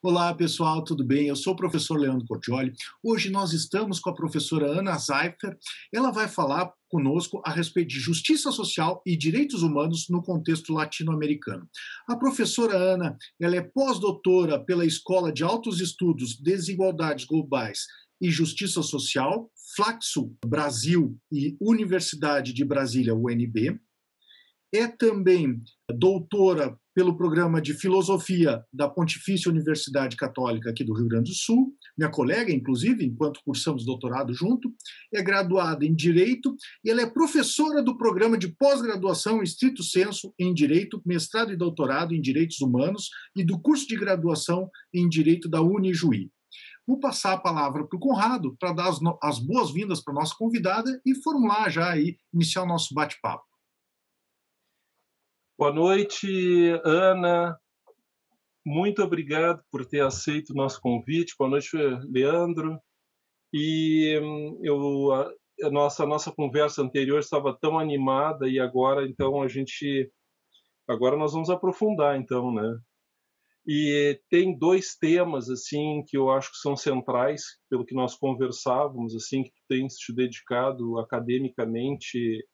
Olá, pessoal, tudo bem? Eu sou o professor Leandro Cortioli. Hoje nós estamos com a professora Ana Zeifer. Ela vai falar conosco a respeito de justiça social e direitos humanos no contexto latino-americano. A professora Ana, ela é pós-doutora pela Escola de Altos Estudos, Desigualdades Globais e Justiça Social, Flaxo Brasil e Universidade de Brasília, UNB. É também doutora pelo programa de filosofia da Pontifícia Universidade Católica aqui do Rio Grande do Sul, minha colega, inclusive, enquanto cursamos doutorado junto, é graduada em Direito e ela é professora do programa de pós-graduação estrito sensu em Direito, mestrado e doutorado em Direitos Humanos e do curso de graduação em Direito da Unijuí. Vou passar a palavra para o Conrado para dar as boas-vindas para a nossa convidada e formular já aí, iniciar o nosso bate-papo. Boa noite, Ana. Muito obrigado por ter aceito o nosso convite. Boa noite, Leandro. E a nossa conversa anterior estava tão animada e agora, então, agora nós vamos aprofundar, então, né? E tem dois temas, assim, que eu acho que são centrais, pelo que nós conversávamos, assim, que tu tens te dedicado academicamente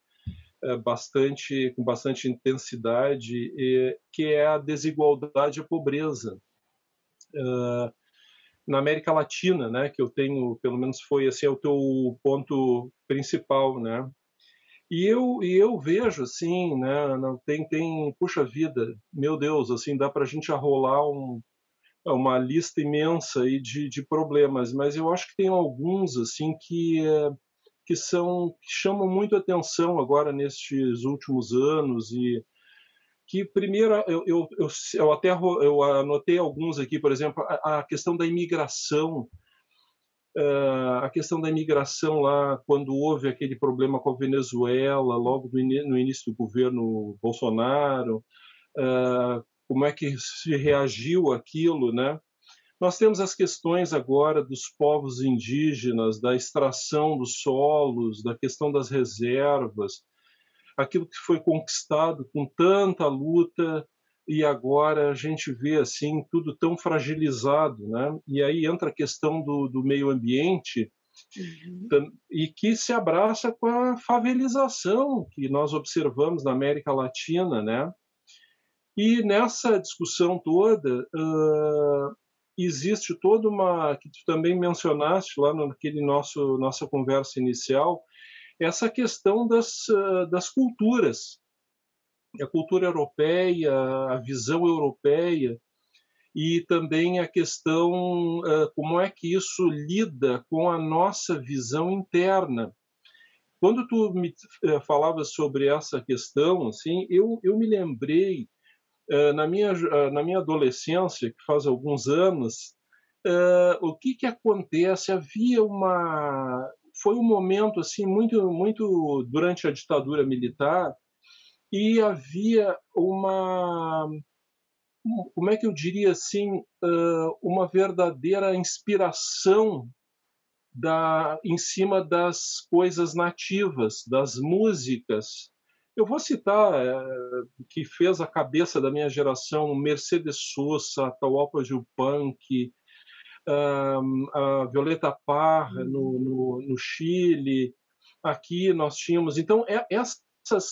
com bastante intensidade, que é a desigualdade e a pobreza. Na América Latina, né, que eu tenho, pelo menos foi assim, o teu ponto principal, né? E eu vejo assim, né, não puxa vida, meu Deus, assim, dá para a gente arrolar uma lista imensa aí de problemas, mas eu acho que tem alguns assim que chamam muito atenção agora nestes últimos anos e que primeiro eu anotei alguns aqui, por exemplo, a questão da imigração, a questão da imigração lá quando houve aquele problema com a Venezuela, logo no início do governo Bolsonaro, como é que se reagiu àquilo, né? Nós temos as questões agora dos povos indígenas, da extração dos solos, da questão das reservas, aquilo que foi conquistado com tanta luta e agora a gente vê assim tudo tão fragilizado, né? E aí entra a questão do meio ambiente e que se abraça com a favelização que nós observamos na América Latina, né? E nessa discussão toda, existe toda uma, que tu também mencionaste lá naquele nossa conversa inicial, essa questão das culturas, a cultura europeia, a visão europeia, e também a questão como é que isso lida com a nossa visão interna. Quando tu me falavas sobre essa questão, assim, eu me lembrei na minha adolescência, que faz alguns anos, o que acontece? Foi um momento assim muito durante a ditadura militar e havia como é que eu diria assim, uma verdadeira inspiração em cima das coisas nativas, das músicas. Eu vou citar que fez a cabeça da minha geração, Mercedes Sosa, Atahualpa Yupanqui, a Violeta Parra no Chile. Aqui nós tínhamos, então,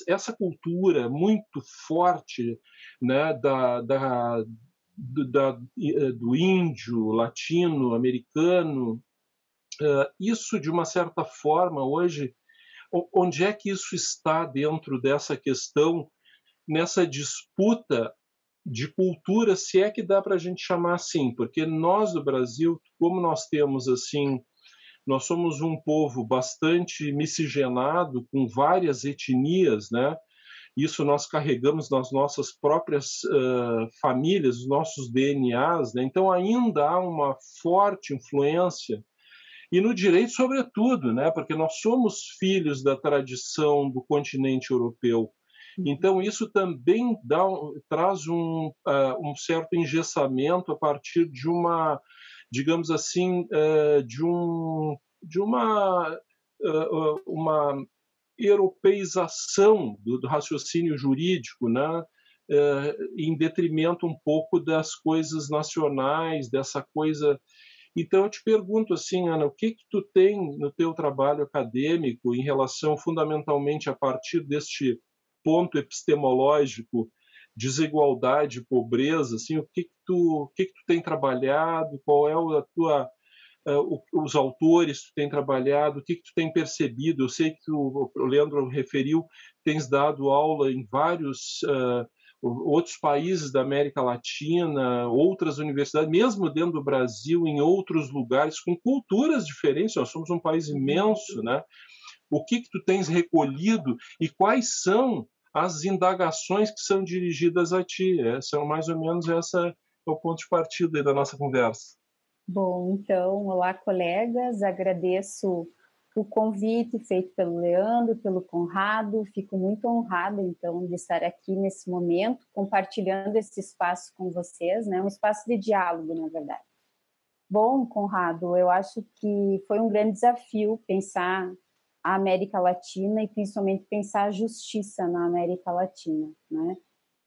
essa cultura muito forte, né, do índio, latino-americano, isso, de uma certa forma, hoje, onde é que isso está dentro dessa questão, nessa disputa de cultura, se é que dá para a gente chamar assim, porque nós do Brasil, como nós temos assim, nós somos um povo bastante miscigenado, com várias etnias, né? Isso nós carregamos nas nossas próprias famílias, os nossos DNAs, né? Então ainda há uma forte influência, e no direito sobretudo, né? Porque nós somos filhos da tradição do continente europeu. Então isso também traz um certo engessamento a partir de uma, digamos assim, de uma europeização do raciocínio jurídico, né? em detrimento um pouco das coisas nacionais, dessa coisa. Então eu te pergunto assim, Ana, o que que tu tem no teu trabalho acadêmico em relação fundamentalmente a partir deste ponto epistemológico, desigualdade, pobreza, assim, o que que tu tem trabalhado, qual é a tua os autores que tu tem trabalhado, o que que tu tem percebido? Eu sei que o Leandro referiu, tens dado aula em vários outros países da América Latina, outras universidades, mesmo dentro do Brasil, em outros lugares, com culturas diferentes. Nós somos um país imenso, né? O que que tu tens recolhido e quais são as indagações que são dirigidas a ti? São mais ou menos essa é o ponto de partida aí da nossa conversa. Bom, então, olá, colegas. Agradeço o convite feito pelo Leandro, pelo Conrado. Fico muito honrada, então, de estar aqui nesse momento, compartilhando esse espaço com vocês, né? Um espaço de diálogo, na verdade. Bom, Conrado, eu acho que foi um grande desafio pensar a América Latina e, principalmente, pensar a justiça na América Latina, né?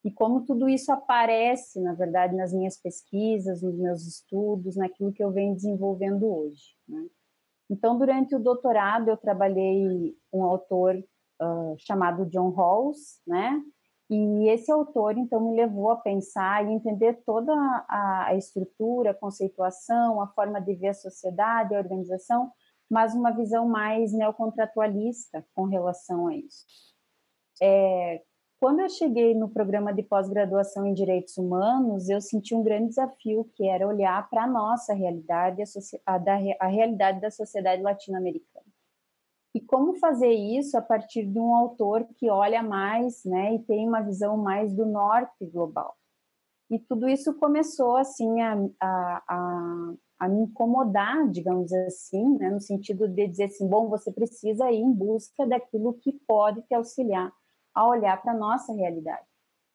E como tudo isso aparece, na verdade, nas minhas pesquisas, nos meus estudos, naquilo que eu venho desenvolvendo hoje, né? Então, durante o doutorado, eu trabalhei com um autor chamado John Rawls, né? E esse autor, então, me levou a pensar e entender toda a estrutura, a conceituação, a forma de ver a sociedade, a organização, mas uma visão mais neocontratualista com relação a isso. Quando eu cheguei no programa de pós-graduação em Direitos Humanos, eu senti um grande desafio, que era olhar para a nossa realidade, a realidade da sociedade latino-americana. E como fazer isso a partir de um autor que olha mais, né, e tem uma visão mais do norte global. E tudo isso começou, assim, a me incomodar, digamos assim, né, no sentido de dizer assim, bom, você precisa ir em busca daquilo que pode te auxiliar a olhar para a nossa realidade.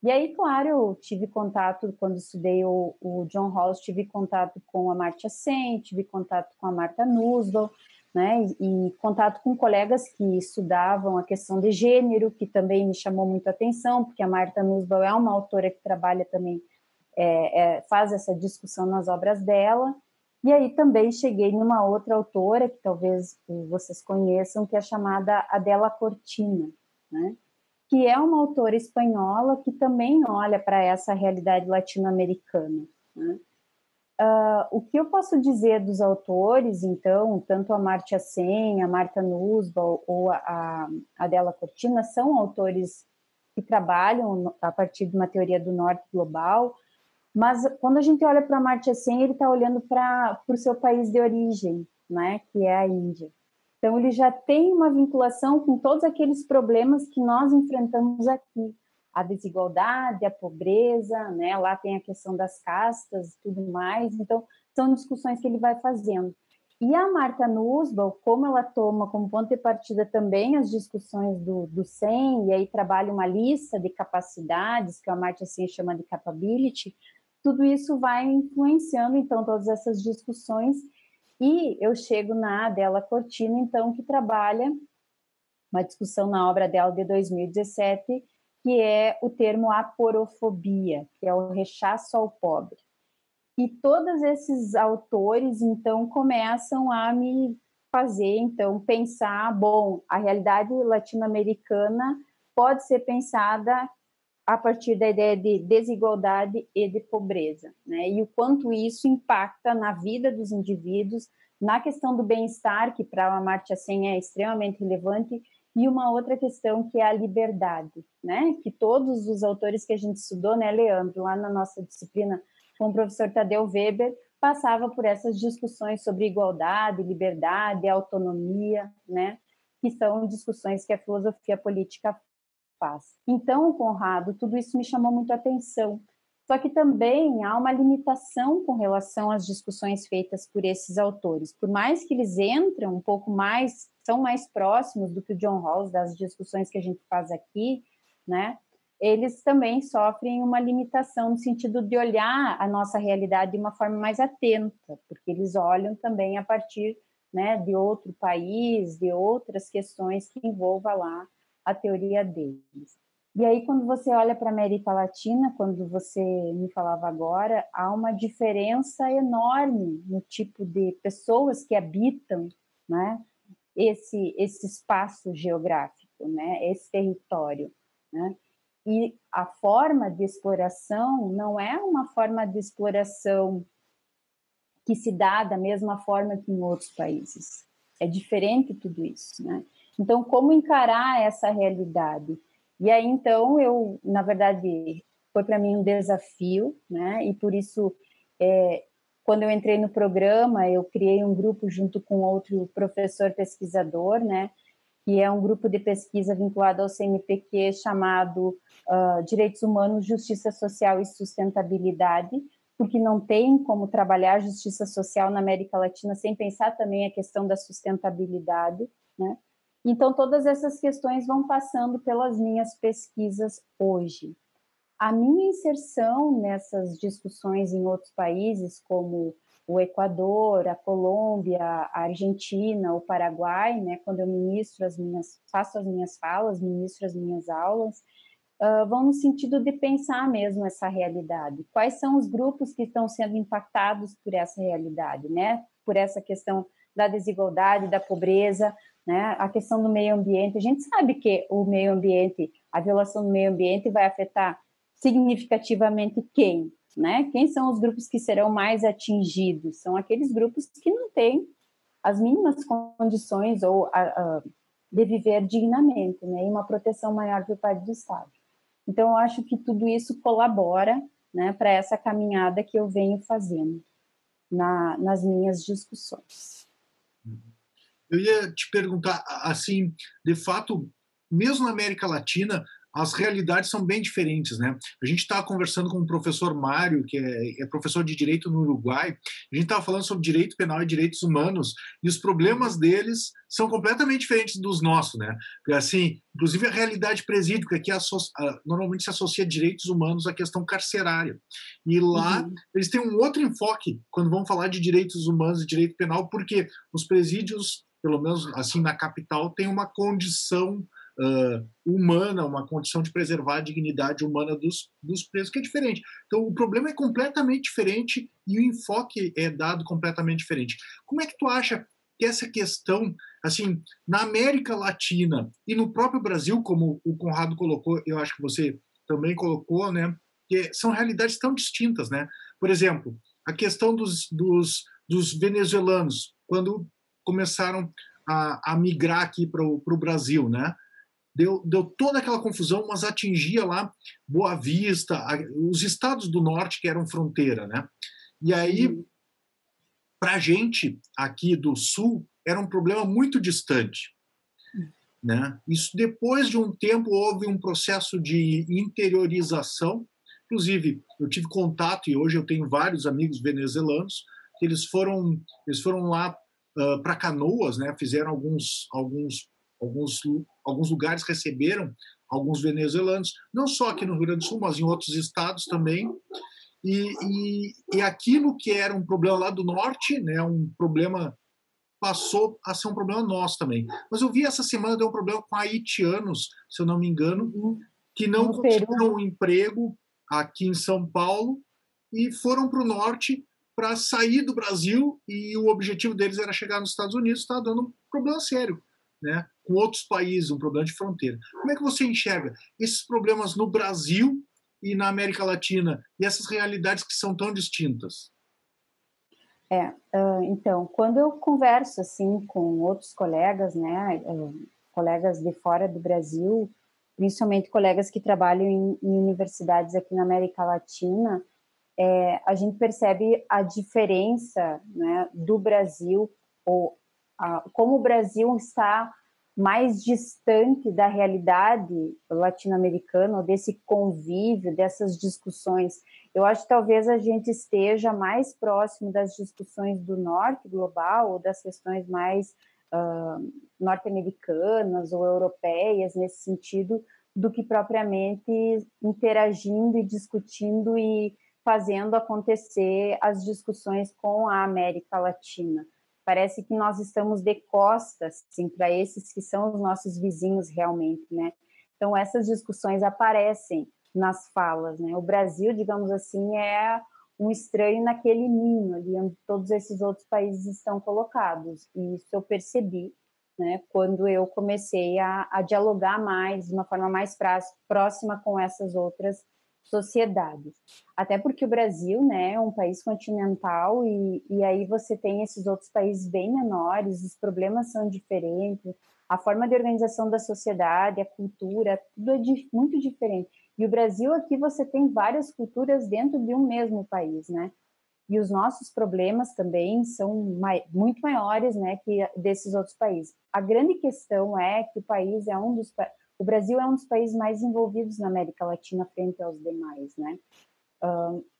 E aí, claro, eu tive contato, quando estudei o John Rawls, tive contato com a Amartya Sen, tive contato com a Martha Nussbaum, né, e contato com colegas que estudavam a questão de gênero, que também me chamou muito a atenção, porque a Martha Nussbaum é uma autora que trabalha também, faz essa discussão nas obras dela. E aí também cheguei numa outra autora, que talvez vocês conheçam, que é chamada Adela Cortina, né, que é uma autora espanhola que também olha para essa realidade latino-americana, né? O que eu posso dizer dos autores, então, tanto a Amartya Sen, a Martha Nussbaum ou a Adela Cortina, são autores que trabalham a partir de uma teoria do norte global, mas quando a gente olha para a Amartya Sen, ele está olhando para o seu país de origem, né, que é a Índia. Então, ele já tem uma vinculação com todos aqueles problemas que nós enfrentamos aqui. A desigualdade, a pobreza, né? Lá tem a questão das castas e tudo mais. Então, são discussões que ele vai fazendo. E a Martha Nussbaum, como ela toma como ponto de partida também as discussões do SEM, e aí trabalha uma lista de capacidades, que a Amartya Sen chama de capability, tudo isso vai influenciando, então, todas essas discussões. E eu chego na Adela Cortina, então, que trabalha uma discussão na obra dela de 2017, que é o termo aporofobia, que é o rechaço ao pobre. E todos esses autores, então, começam a me fazer, então, pensar, bom, a realidade latino-americana pode ser pensada a partir da ideia de desigualdade e de pobreza, né? E o quanto isso impacta na vida dos indivíduos, na questão do bem-estar, que para a Amartya Sen é extremamente relevante, e uma outra questão que é a liberdade, né? Que todos os autores que a gente estudou, né, Leandro, lá na nossa disciplina com o professor Tadeu Weber, passava por essas discussões sobre igualdade, liberdade, autonomia, né? Que são discussões que a filosofia política faz. Então, Conrado, tudo isso me chamou muito a atenção. Só que também há uma limitação com relação às discussões feitas por esses autores. Por mais que eles entram um pouco mais, são mais próximos do que o John Rawls, das discussões que a gente faz aqui, né? Eles também sofrem uma limitação no sentido de olhar a nossa realidade de uma forma mais atenta, porque eles olham também a partir, né, de outro país, de outras questões que envolvam lá a teoria deles. E aí, quando você olha para a América Latina, quando você me falava agora, há uma diferença enorme no tipo de pessoas que habitam, né, esse espaço geográfico, né, esse território, né? E a forma de exploração não é uma forma de exploração que se dá da mesma forma que em outros países. É diferente tudo isso, né? Então, como encarar essa realidade? E aí, então, eu, na verdade, foi para mim um desafio, né? E por isso, quando eu entrei no programa, eu criei um grupo junto com outro professor pesquisador, né? Que é um grupo de pesquisa vinculado ao CNPq chamado Direitos Humanos, Justiça Social e Sustentabilidade, porque não tem como trabalhar justiça social na América Latina sem pensar também a questão da sustentabilidade, né? Então, todas essas questões vão passando pelas minhas pesquisas hoje. A minha inserção nessas discussões em outros países, como o Equador, a Colômbia, a Argentina, o Paraguai, né, quando eu faço as minhas falas, ministro as minhas aulas, vão no sentido de pensar mesmo essa realidade. Quais são os grupos que estão sendo impactados por essa realidade, né? Por essa questão da desigualdade, da pobreza, né? A questão do meio ambiente. A gente sabe que o meio ambiente, a violação do meio ambiente vai afetar significativamente quem, né? Quem são os grupos que serão mais atingidos? São aqueles grupos que não têm as mínimas condições de viver dignamente, né? E uma proteção maior por parte do Estado. Então, eu acho que tudo isso colabora, né, para essa caminhada que eu venho fazendo nas minhas discussões. Eu ia te perguntar, assim, de fato, mesmo na América Latina, as realidades são bem diferentes, né? A gente estava conversando com o professor Mário, que é professor de Direito no Uruguai, a gente estava falando sobre direito penal e direitos humanos, e os problemas deles são completamente diferentes dos nossos, né? Assim, inclusive a realidade presídica, que normalmente se associa direitos humanos à questão carcerária. E lá, eles têm um outro enfoque quando vão falar de direitos humanos e direito penal, porque os presídios, pelo menos assim na capital, têm uma condição humana, uma condição de preservar a dignidade humana dos presos, que é diferente. Então, o problema é completamente diferente e o enfoque é dado completamente diferente. Como é que tu acha que essa questão, assim, na América Latina e no próprio Brasil, como o Conrado colocou, eu acho que você também colocou, né, que são realidades tão distintas, né? Por exemplo, a questão dos venezuelanos, quando começaram a migrar aqui para o Brasil, né? Deu toda aquela confusão, mas atingia lá Boa Vista, os estados do norte que eram fronteira, né? E aí, para a gente aqui do sul, era um problema muito distante, né? Isso depois de um tempo houve um processo de interiorização. Inclusive, eu tive contato e hoje eu tenho vários amigos venezuelanos que eles foram lá para Canoas, né? Fizeram alguns lugares receberam alguns venezuelanos, não só aqui no Rio Grande do Sul, mas em outros estados também. E aquilo que era um problema lá do norte, né, um problema passou a ser um problema nosso também. Mas eu vi essa semana deu um problema com haitianos, se eu não me engano, que não conseguiram um emprego aqui em São Paulo e foram para o norte para sair do Brasil, e o objetivo deles era chegar nos Estados Unidos. Está dando um problema sério, né, com outros países, um problema de fronteira. Como é que você enxerga esses problemas no Brasil e na América Latina, e essas realidades que são tão distintas? Então, quando eu converso assim com outros colegas, né, colegas de fora do Brasil, principalmente colegas que trabalham em universidades aqui na América Latina, a gente percebe a diferença, né, do Brasil, como o Brasil está mais distante da realidade latino-americana, desse convívio, dessas discussões. Eu acho que talvez a gente esteja mais próximo das discussões do norte global, ou das questões mais norte-americanas ou europeias, nesse sentido, do que propriamente interagindo e discutindo e fazendo acontecer as discussões com a América Latina. Parece que nós estamos de costas, assim, para esses que são os nossos vizinhos realmente, né? Então, essas discussões aparecem nas falas, né? O Brasil, digamos assim, é um estranho naquele ninho ali onde todos esses outros países estão colocados. E isso eu percebi, né, quando eu comecei a dialogar mais, de uma forma mais próxima com essas outras sociedades. Até porque o Brasil, né, é um país continental e aí você tem esses outros países bem menores, os problemas são diferentes, a forma de organização da sociedade, a cultura, tudo é muito diferente. E o Brasil aqui você tem várias culturas dentro de um mesmo país, né? E os nossos problemas também são muito maiores, né, que desses outros países. A grande questão é que o Brasil é um dos países mais envolvidos na América Latina frente aos demais, né?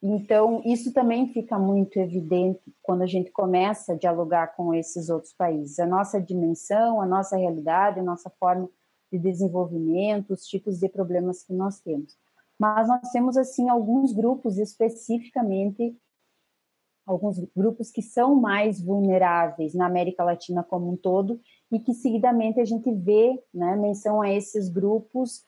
Então, isso também fica muito evidente quando a gente começa a dialogar com esses outros países. A nossa dimensão, a nossa realidade, a nossa forma de desenvolvimento, os tipos de problemas que nós temos. Mas nós temos, assim, alguns grupos especificamente, alguns grupos que são mais vulneráveis na América Latina como um todo e que seguidamente a gente vê, né, menção a esses grupos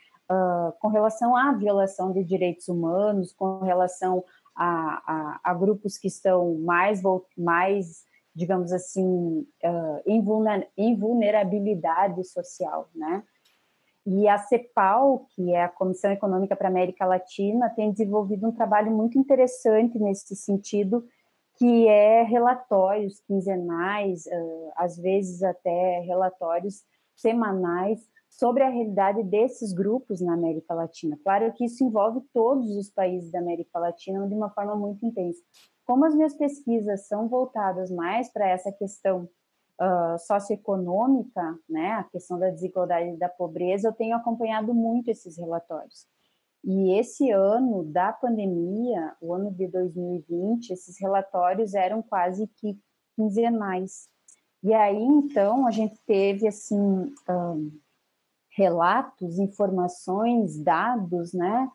com relação à violação de direitos humanos, com relação a grupos que estão mais digamos assim, em vulnerabilidade social, né? E a CEPAL, que é a Comissão Econômica para a América Latina, tem desenvolvido um trabalho muito interessante nesse sentido, que é relatórios quinzenais, às vezes até relatórios semanais, sobre a realidade desses grupos na América Latina. Claro que isso envolve todos os países da América Latina de uma forma muito intensa. Como as minhas pesquisas são voltadas mais para essa questão socioeconômica, né, a questão da desigualdade e da pobreza, eu tenho acompanhado muito esses relatórios. E esse ano da pandemia, o ano de 2020, esses relatórios eram quase que quinzenais. E aí, então, a gente teve, assim, relatos, informações, dados, né,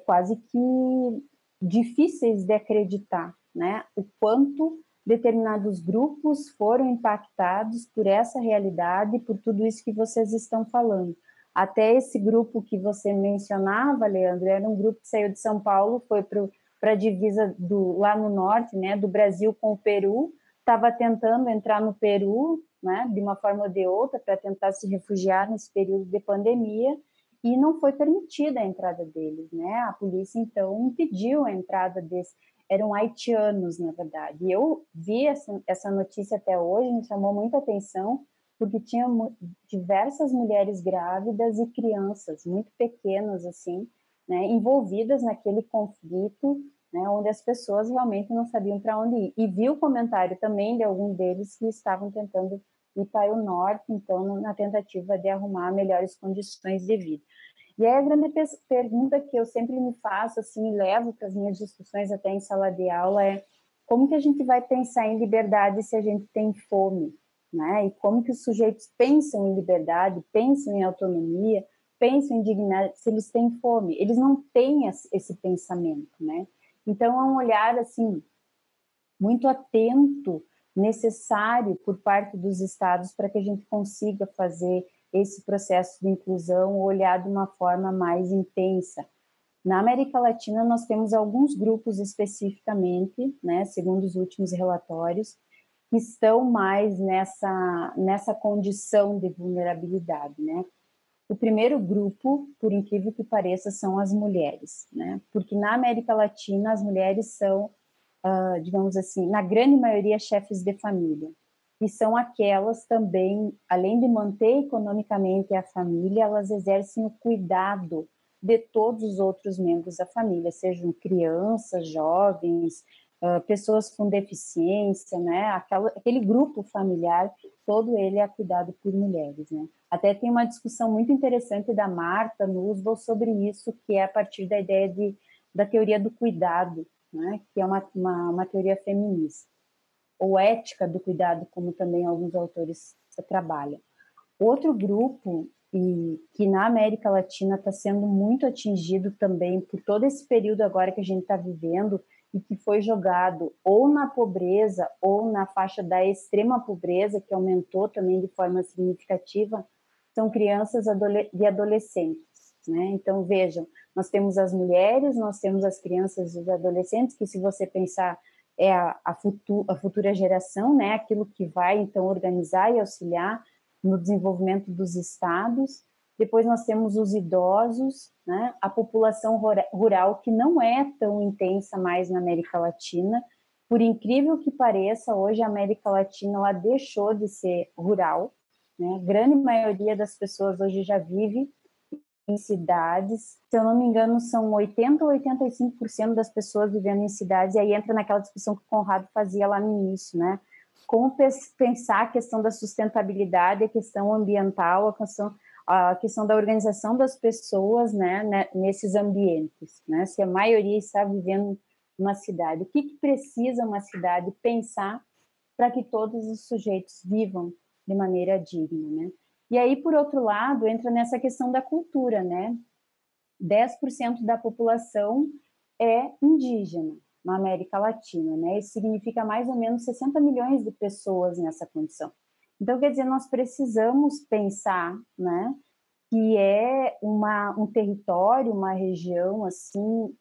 quase que difíceis de acreditar, né, o quanto determinados grupos foram impactados por essa realidade, por tudo isso que vocês estão falando. Até esse grupo que você mencionava, Leandro, era um grupo que saiu de São Paulo, foi para a divisa lá no norte, né, do Brasil com o Peru, estava tentando entrar no Peru, né, de uma forma ou de outra, para tentar se refugiar nesse período de pandemia, e não foi permitida a entrada deles, né? A polícia, então, impediu a entrada desses. Eram haitianos, na verdade. E eu vi essa notícia até hoje, me chamou muita atenção, porque tinha diversas mulheres grávidas e crianças muito pequenas, assim, né, envolvidas naquele conflito, né, onde as pessoas realmente não sabiam para onde ir. E vi o comentário também de algum deles que estavam tentando ir para o norte, então, na tentativa de arrumar melhores condições de vida. E aí a grande pergunta que eu sempre me faço, assim, e levo para as minhas discussões até em sala de aula é como que a gente vai pensar em liberdade se a gente tem fome, né? E como que os sujeitos pensam em liberdade, pensam em autonomia, pensam em dignidade se eles têm fome? Eles não têm esse pensamento, né? Então é um olhar, assim, muito atento, necessário por parte dos estados para que a gente consiga fazer esse processo de inclusão olhar de uma forma mais intensa. Na América Latina, nós temos alguns grupos especificamente, né, segundo os últimos relatórios, que estão mais nessa condição de vulnerabilidade, né? O primeiro grupo, por incrível que pareça, são as mulheres, né? Porque na América Latina, as mulheres são, digamos assim, na grande maioria, chefes de família. E são aquelas também, além de manter economicamente a família, elas exercem o cuidado de todos os outros membros da família, sejam crianças, jovens, pessoas com deficiência, né? Aquele grupo familiar, todo ele é cuidado por mulheres, né? Até tem uma discussão muito interessante da Marta Nussbaum sobre isso, que é a partir da ideia da teoria do cuidado, né? Que é uma teoria feminista, ou ética do cuidado, como também alguns autores trabalham. Outro grupo, e que na América Latina está sendo muito atingido também por todo esse período agora que a gente está vivendo, e que foi jogado ou na pobreza ou na faixa da extrema pobreza, que aumentou também de forma significativa, são crianças e adolescentes. né? Então, vejam, nós temos as mulheres, nós temos as crianças e os adolescentes, que, se você pensar, é a futura geração, né? Aquilo que vai, então, organizar e auxiliar no desenvolvimento dos estados. Depois nós temos os idosos, né? A população rural, que não é tão intensa mais na América Latina. Por incrível que pareça, hoje a América Latina ela deixou de ser rural, né? A grande maioria das pessoas hoje já vive em cidades. Se eu não me engano, são 80% ou 85% das pessoas vivendo em cidades, e aí entra naquela discussão que o Conrado fazia lá no início, né? Como pensar a questão da sustentabilidade, a questão ambiental, a questão da organização das pessoas, né, nesses ambientes, né? Se a maioria está vivendo numa cidade, o que precisa uma cidade pensar para que todos os sujeitos vivam de maneira digna, né? E aí, por outro lado, entra nessa questão da cultura, né? 10% da população é indígena na América Latina, né? Isso significa mais ou menos 60 milhões de pessoas nessa condição. Então, quer dizer, nós precisamos pensar, né, que é um território, uma região, assim,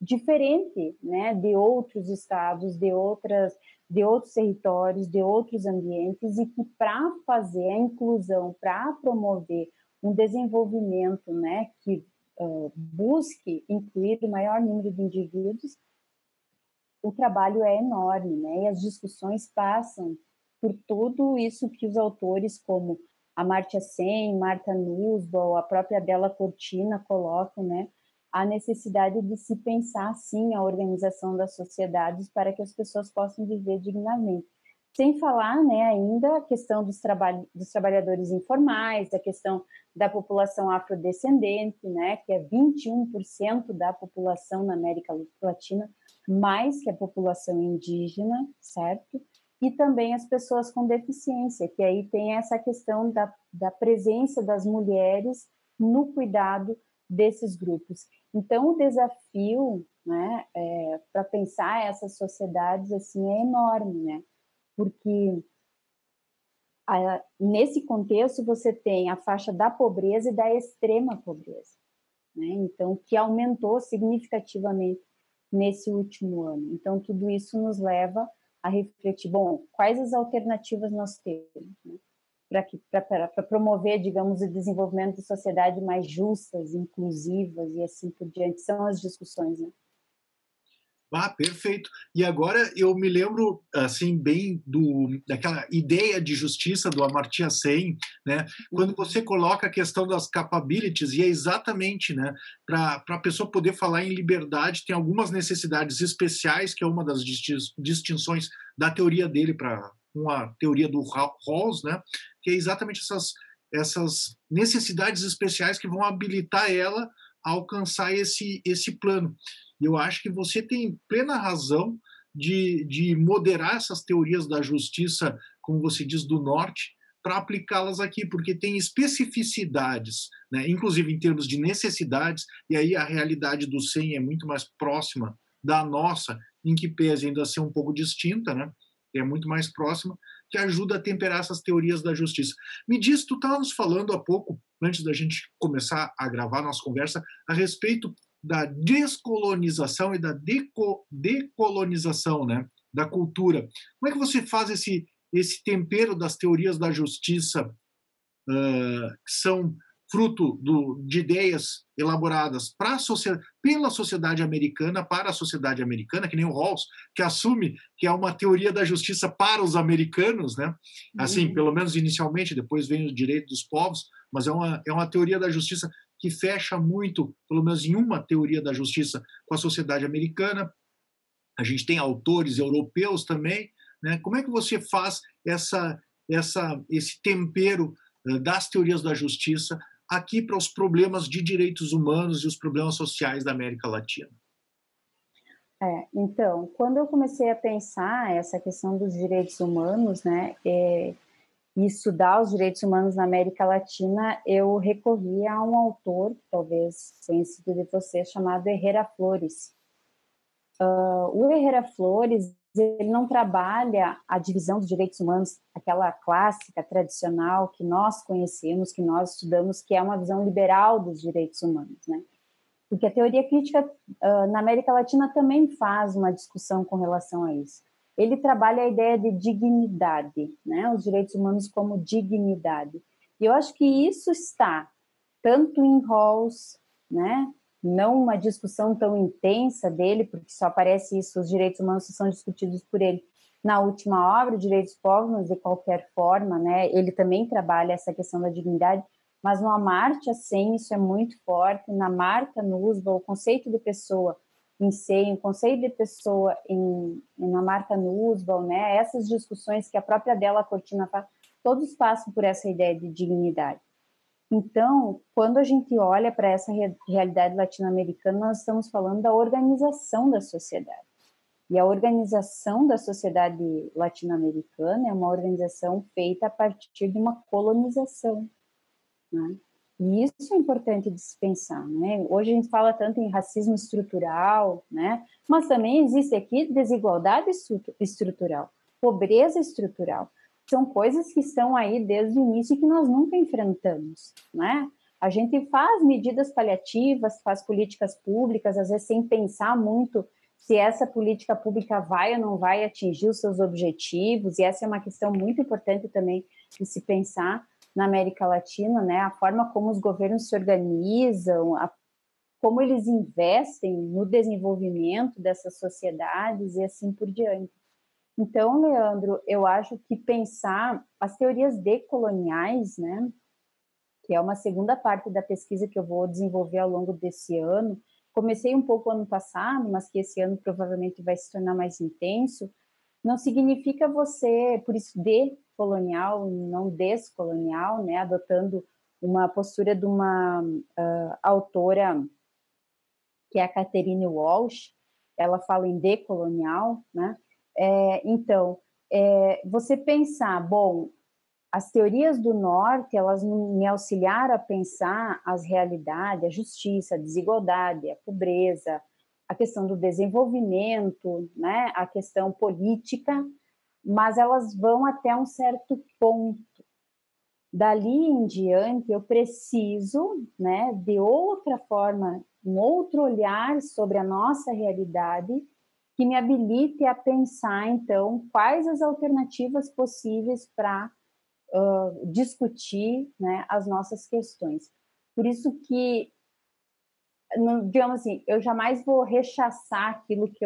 diferente, né, de outros estados, de outros territórios, de outros ambientes, e que, para fazer a inclusão, para promover um desenvolvimento, né, que busque incluir o maior número de indivíduos, o trabalho é enorme, né, e as discussões passam por tudo isso que os autores como Amartya Sen, Martha Nussbaum, a própria Bela Cortina colocam, né, a necessidade de se pensar, sim, a organização das sociedades para que as pessoas possam viver dignamente. Sem falar, né, ainda a questão dos trabalhadores informais, a questão da população afrodescendente, né, que é 21% da população na América Latina, mais que a população indígena, certo? E também as pessoas com deficiência, que aí tem essa questão da presença das mulheres no cuidado desses grupos. Então, o desafio, né, para pensar essas sociedades assim, é enorme, né? Porque nesse contexto você tem a faixa da pobreza e da extrema pobreza, né? Então, que aumentou significativamente nesse último ano. Então, tudo isso nos leva a refletir, bom, quais as alternativas nós temos, né, para promover, digamos, o desenvolvimento de sociedades mais justas, inclusivas e assim por diante. São as discussões, né? Ah, perfeito. E agora eu me lembro assim bem daquela ideia de justiça do Amartya Sen, né? Quando você coloca a questão das capabilities, e é exatamente, né, para a pessoa poder falar em liberdade, tem algumas necessidades especiais, que é uma das distinções da teoria dele para uma teoria do Rawls, né? Que é exatamente essas necessidades especiais que vão habilitar ela a alcançar esse plano. E eu acho que você tem plena razão de moderar essas teorias da justiça, como você diz, do norte, para aplicá-las aqui, porque tem especificidades, né, inclusive em termos de necessidades, e aí a realidade do SEM é muito mais próxima da nossa, em que pese ainda ser um pouco distinta, né, é muito mais próxima, que ajuda a temperar essas teorias da justiça. Me diz, tu estava nos falando há pouco, antes da gente começar a gravar nossa conversa, a respeito da descolonização e da decolonização, né, da cultura. Como é que você faz esse tempero das teorias da justiça, que são fruto de ideias elaboradas pela sociedade americana, para a sociedade americana, que nem o Rawls, que assume que é uma teoria da justiça para os americanos, né? Assim, pelo menos inicialmente, depois vem o direito dos povos, mas é uma teoria da justiça que fecha muito, pelo menos em uma teoria da justiça, com a sociedade americana. A gente tem autores europeus também, né? Como é que você faz esse tempero das teorias da justiça aqui para os problemas de direitos humanos e os problemas sociais da América Latina? Então, quando eu comecei a pensar essa questão dos direitos humanos, né, e estudar os direitos humanos na América Latina, eu recorri a um autor, talvez conhecido de vocês, chamado Herrera Flores. O Herrera Flores, ele não trabalha a divisão dos direitos humanos, aquela clássica, tradicional, que nós conhecemos, que nós estudamos, que é uma visão liberal dos direitos humanos, né? Porque a teoria crítica na América Latina também faz uma discussão com relação a isso. Ele trabalha a ideia de dignidade, né? Os direitos humanos como dignidade. E eu acho que isso está tanto em Rawls, né? Não uma discussão tão intensa dele, porque só aparece isso, os direitos humanos são discutidos por ele na última obra, Direitos Povos, de qualquer forma, né? Ele também trabalha essa questão da dignidade, mas no Amartya Sen isso é muito forte, na Martha Nussbaum, o conceito de pessoa em si, o conceito de pessoa na Martha Nussbaum, né? Essas discussões que a própria Della Cortina faz, todos passam por essa ideia de dignidade. Então, quando a gente olha para essa realidade latino-americana, nós estamos falando da organização da sociedade. E a organização da sociedade latino-americana é uma organização feita a partir de uma colonização, né? E isso é importante de se pensar, né? Hoje a gente fala tanto em racismo estrutural, né? Mas também existe aqui desigualdade estrutural, pobreza estrutural. São coisas que estão aí desde o início e que nós nunca enfrentamos, né? A gente faz medidas paliativas, faz políticas públicas, às vezes sem pensar muito se essa política pública vai ou não vai atingir os seus objetivos, e essa é uma questão muito importante também de se pensar na América Latina, né? A forma como os governos se organizam, como eles investem no desenvolvimento dessas sociedades e assim por diante. Então, Leandro, eu acho que pensar as teorias decoloniais, né, que é uma segunda parte da pesquisa que eu vou desenvolver ao longo desse ano, comecei um pouco ano passado, mas que esse ano provavelmente vai se tornar mais intenso, não significa você, por isso, decolonial, não descolonial, né, adotando uma postura de uma autora que é a Catherine Walsh, ela fala em decolonial, né? Então, você pensar, bom, as teorias do Norte, elas me auxiliaram a pensar as realidades, a justiça, a desigualdade, a pobreza, a questão do desenvolvimento, né? A questão política, mas elas vão até um certo ponto. Dali em diante, eu preciso, né, de outra forma, um outro olhar sobre a nossa realidade que me habilite a pensar, então, quais as alternativas possíveis para discutir, né, as nossas questões. Por isso que, digamos assim, eu jamais vou rechaçar aquilo que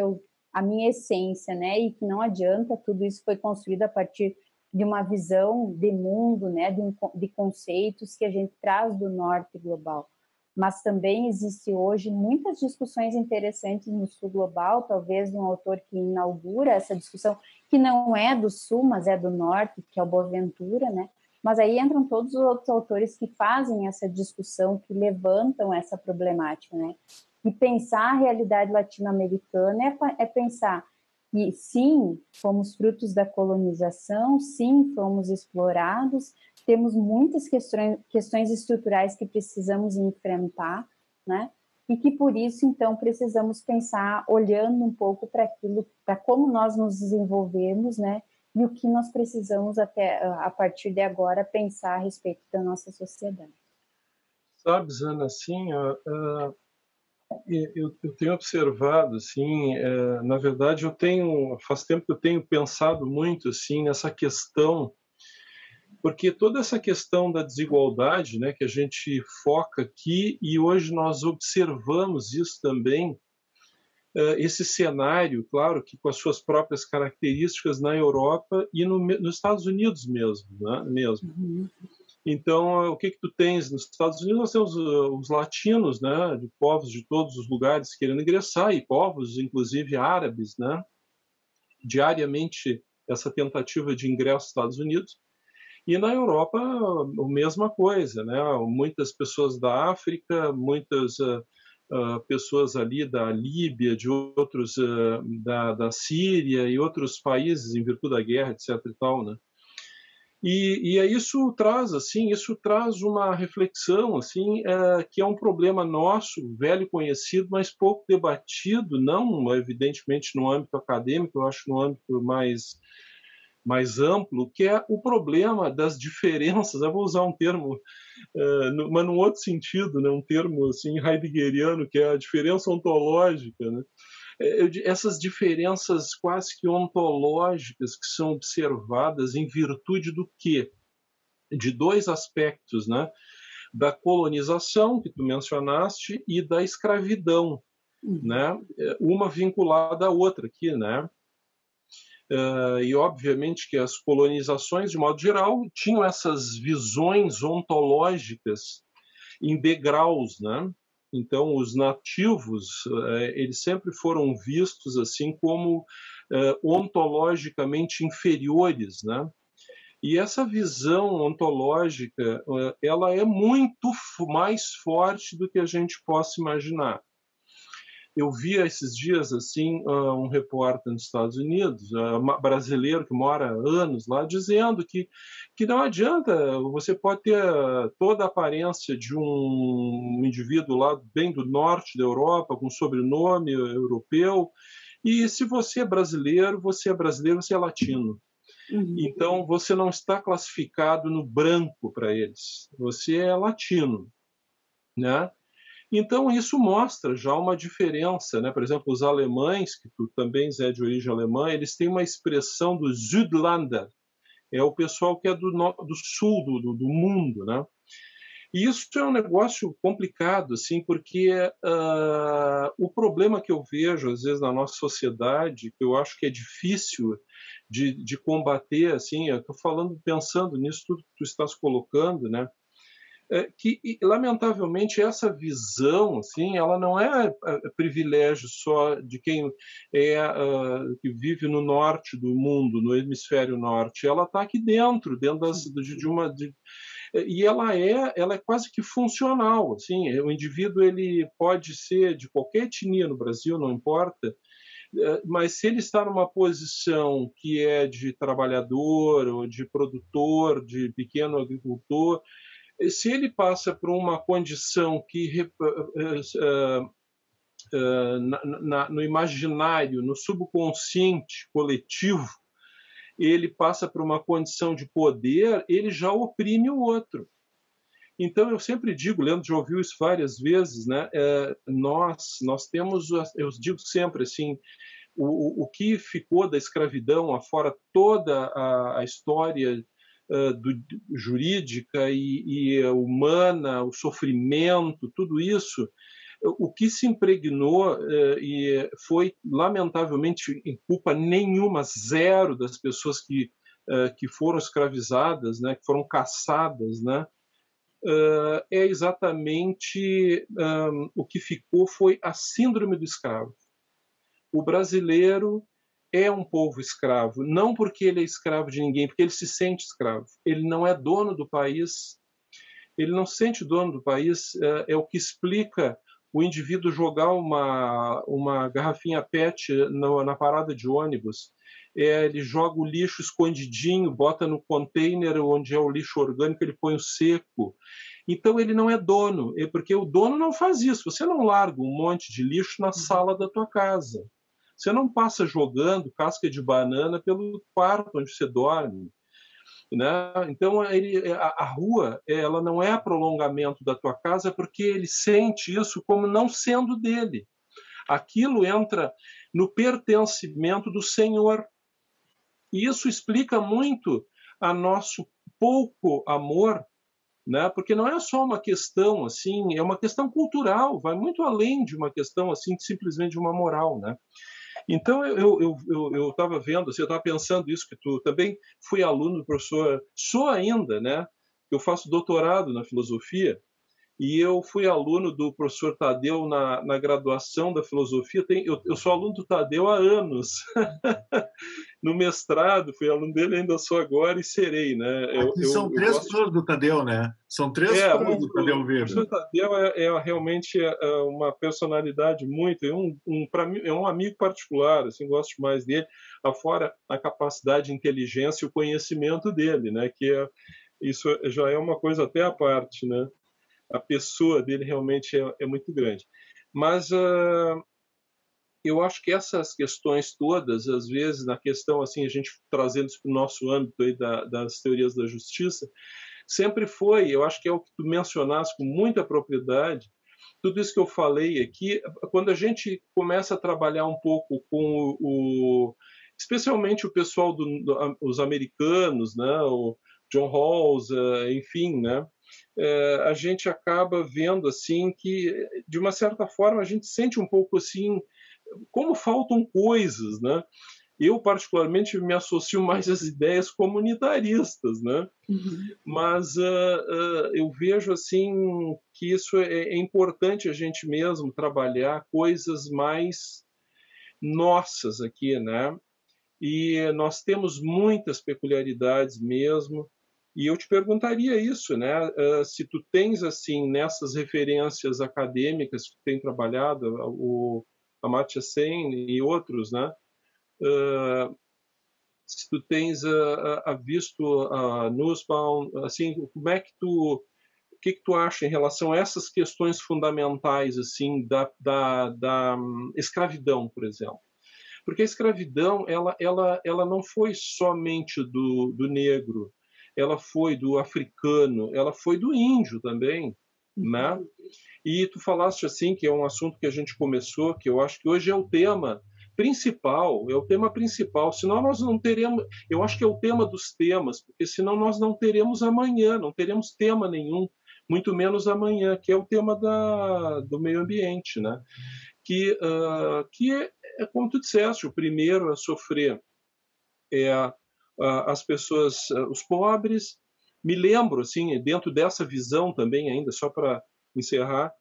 a minha essência, né, e que não adianta, tudo isso foi construído a partir de uma visão de mundo, né, de conceitos que a gente traz do norte global. Mas também existe hoje muitas discussões interessantes no sul global, talvez um autor que inaugura essa discussão, que não é do sul, mas é do norte, que é o Boaventura, né? Mas aí entram todos os outros autores que fazem essa discussão, que levantam essa problemática, né? E pensar a realidade latino-americana é pensar que, sim, fomos frutos da colonização, sim, fomos explorados, temos muitas questões estruturais que precisamos enfrentar, né? E que, por isso, então, precisamos pensar, olhando um pouco para aquilo, para como nós nos desenvolvemos, né? E o que nós precisamos, até a partir de agora, pensar a respeito da nossa sociedade. Sabes, Ana, assim, eu tenho observado, assim, na verdade, faz tempo que eu tenho pensado muito, assim, nessa questão, porque toda essa questão da desigualdade, né, que a gente foca aqui, e hoje nós observamos isso também, esse cenário, claro, que com as suas próprias características na Europa e nos Estados Unidos mesmo, né, mesmo. Uhum. Então, o que tu tens nos Estados Unidos? Nós temos os latinos, né, de povos de todos os lugares querendo ingressar, e povos, inclusive árabes, né, diariamente essa tentativa de ingresso nos Estados Unidos. E na Europa, a mesma coisa, né? Muitas pessoas da África, muitas pessoas ali da Líbia, de outros da Síria e outros países em virtude da guerra, etc. e tal, né? E aí isso traz uma reflexão assim, que é um problema nosso, velho conhecido, mas pouco debatido, não evidentemente no âmbito acadêmico, eu acho no âmbito mais amplo, que é o problema das diferenças. Eu vou usar um termo, mas num outro sentido, né, um termo assim heideggeriano, que é a diferença ontológica, né? Essas diferenças quase que ontológicas que são observadas em virtude do quê? De dois aspectos, né? Da colonização, que tu mencionaste, e da escravidão, né? Uma vinculada à outra aqui, né? E obviamente que as colonizações, de modo geral, tinham essas visões ontológicas em degraus, né? Então, os nativos, eles sempre foram vistos assim como ontologicamente inferiores, né? E essa visão ontológica, ela é muito mais forte do que a gente possa imaginar. Eu vi esses dias assim um repórter nos Estados Unidos, brasileiro que mora há anos lá, dizendo que não adianta, você pode ter toda a aparência de um indivíduo lá bem do norte da Europa, com sobrenome europeu, e se você é brasileiro, você é latino. Então, você não está classificado no branco para eles, você é latino, né? Então, isso mostra já uma diferença, né? Por exemplo, os alemães, que tu também é de origem alemã, eles têm uma expressão do Südlander, é o pessoal que é do sul do mundo, né? E isso é um negócio complicado, assim, porque o problema que eu vejo, às vezes, na nossa sociedade, que eu acho que é difícil de combater, assim, eu estou falando, pensando nisso tudo que tu estás colocando, né? Que, lamentavelmente, essa visão, assim, ela não é privilégio só de quem que vive no norte do mundo, no hemisfério norte. Ela está aqui dentro e ela é quase que funcional, assim. O indivíduo ele pode ser de qualquer etnia no Brasil, não importa, mas se ele está numa posição que é de trabalhador ou de produtor, de pequeno agricultor, se ele passa por uma condição que no imaginário, no subconsciente coletivo, ele passa por uma condição de poder, ele já oprime o outro. Então, eu sempre digo, Leandro já ouviu isso várias vezes, né? Nós temos, eu digo sempre assim, o que ficou da escravidão, afora toda a história jurídica e humana, o sofrimento, tudo isso, o que se impregnou e foi, lamentavelmente, em culpa nenhuma, zero das pessoas que foram escravizadas, né, que foram caçadas, né, é exatamente o que ficou foi a síndrome do escravo. O brasileiro é um povo escravo, não porque ele é escravo de ninguém, porque ele se sente escravo. Ele não é dono do país, ele não se sente dono do país, é o que explica o indivíduo jogar uma garrafinha PET na parada de ônibus. Ele joga o lixo escondidinho, bota no container onde é o lixo orgânico, ele põe o seco. Então ele não é dono, porque o dono não faz isso. Você não larga um monte de lixo na sala da tua casa. Você não passa jogando casca de banana pelo quarto onde você dorme, né? Então a rua ela não é prolongamento da tua casa porque ele sente isso como não sendo dele. Aquilo entra no pertencimento do Senhor. E isso explica muito a nosso pouco amor, né? Porque não é só uma questão assim, é uma questão cultural, vai muito além de uma questão assim simplesmente de uma moral, né? Então, eu estava vendo, assim, eu estava pensando isso, que tu também fui aluno do professor, sou ainda, né? Eu faço doutorado na filosofia, e eu fui aluno do professor Tadeu na graduação da filosofia. Eu sou aluno do Tadeu há anos. no mestrado, fui aluno dele, ainda sou agora e serei, né? Aqui são três fãs do Tadeu, né? São três fãs do Tadeu O Verde. professor Tadeu realmente uma personalidade muito, para mim é um amigo particular, assim, gosto mais dele, afora a capacidade de inteligência e o conhecimento dele, né? Isso já é uma coisa até à parte, né? A pessoa dele realmente é muito grande. Mas eu acho que essas questões todas, às vezes, na questão, assim, a gente trazendo isso para o nosso âmbito aí das teorias da justiça, sempre foi, eu acho que é o que tu mencionaste com muita propriedade, tudo isso que eu falei aqui, quando a gente começa a trabalhar um pouco com especialmente o pessoal os americanos, né, o John Rawls, enfim, né, a gente acaba vendo assim que, de uma certa forma, a gente sente um pouco assim como faltam coisas, né? Eu, particularmente, me associo mais às ideias comunitaristas, né? Uhum. Mas eu vejo assim que isso é importante a gente mesmo trabalhar coisas mais nossas aqui, né? E nós temos muitas peculiaridades mesmo. E eu te perguntaria isso, né? Se tu tens assim nessas referências acadêmicas que tu tem trabalhado, o Amartya Sen e outros, né? Se tu tens visto a Nussbaum, assim, como é que o que tu acha em relação a essas questões fundamentais, assim, da escravidão, por exemplo? Porque a escravidão, ela não foi somente do negro, ela foi do africano, ela foi do índio também, né? E tu falaste assim que é um assunto que a gente começou, que eu acho que hoje é o tema principal, senão nós não teremos, eu acho que é o tema dos temas, porque senão nós não teremos amanhã, não teremos tema nenhum, muito menos amanhã, que é o tema do meio ambiente, né? Que é como tu disseste, o primeiro a sofrer é as pessoas, os pobres. Me lembro, assim, dentro dessa visão também, ainda só para encerrar,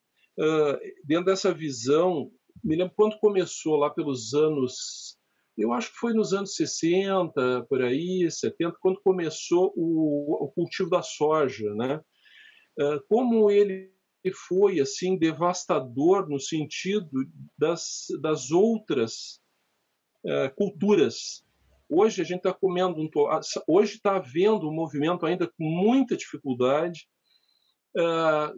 dentro dessa visão, me lembro quando começou lá pelos anos, eu acho que foi nos anos 60, por aí, 70, quando começou o cultivo da soja, né? Como ele foi assim devastador no sentido das outras culturas. Hoje a gente está comendo hoje está havendo um movimento ainda com muita dificuldade,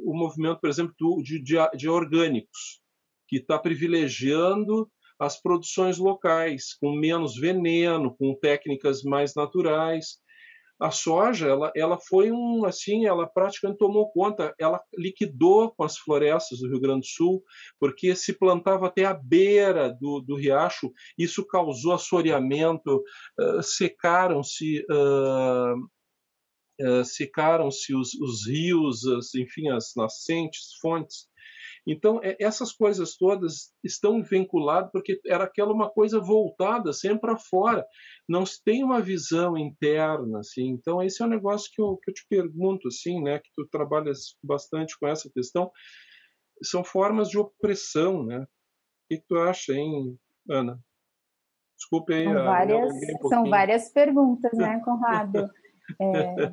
o movimento, por exemplo, de orgânicos, que está privilegiando as produções locais, com menos veneno, com técnicas mais naturais. A soja, ela foi assim, ela praticamente tomou conta, ela liquidou com as florestas do Rio Grande do Sul, porque se plantava até a beira do riacho, isso causou assoreamento, secaram-se os rios, enfim, as nascentes, fontes. Então, essas coisas todas estão vinculadas porque era aquela uma coisa voltada sempre para fora. Não se tem uma visão interna, assim. Então, esse é um negócio que eu te pergunto, assim, né? Que tu trabalhas bastante com essa questão. São formas de opressão, né? O que tu acha, hein, Ana? Desculpe aí, me alonguei um São pouquinho. várias perguntas, né, Conrado?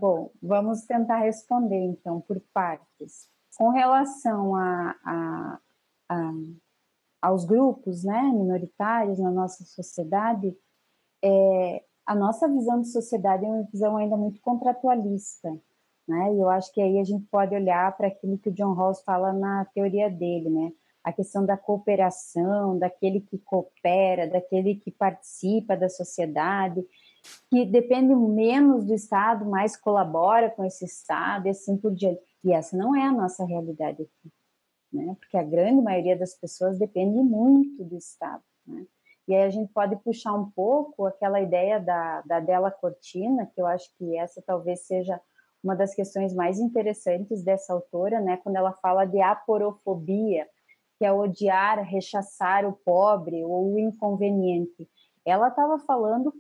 Bom, vamos tentar responder, então, por partes. Com relação aos grupos, né, minoritários na nossa sociedade, a nossa visão de sociedade é uma visão ainda muito contratualista, né? E eu acho que aí a gente pode olhar para aquilo que o John Rawls fala na teoria dele, né? A questão da cooperação, daquele que coopera, daquele que participa da sociedade, que depende menos do Estado, mais colabora com esse Estado e assim por diante. E essa não é a nossa realidade aqui, né? Porque a grande maioria das pessoas depende muito do Estado, né? E aí a gente pode puxar um pouco aquela ideia da Della Cortina, que eu acho que essa talvez seja uma das questões mais interessantes dessa autora, né? Quando ela fala de aporofobia, que é odiar, rechaçar o pobre ou o inconveniente. Ela estava falando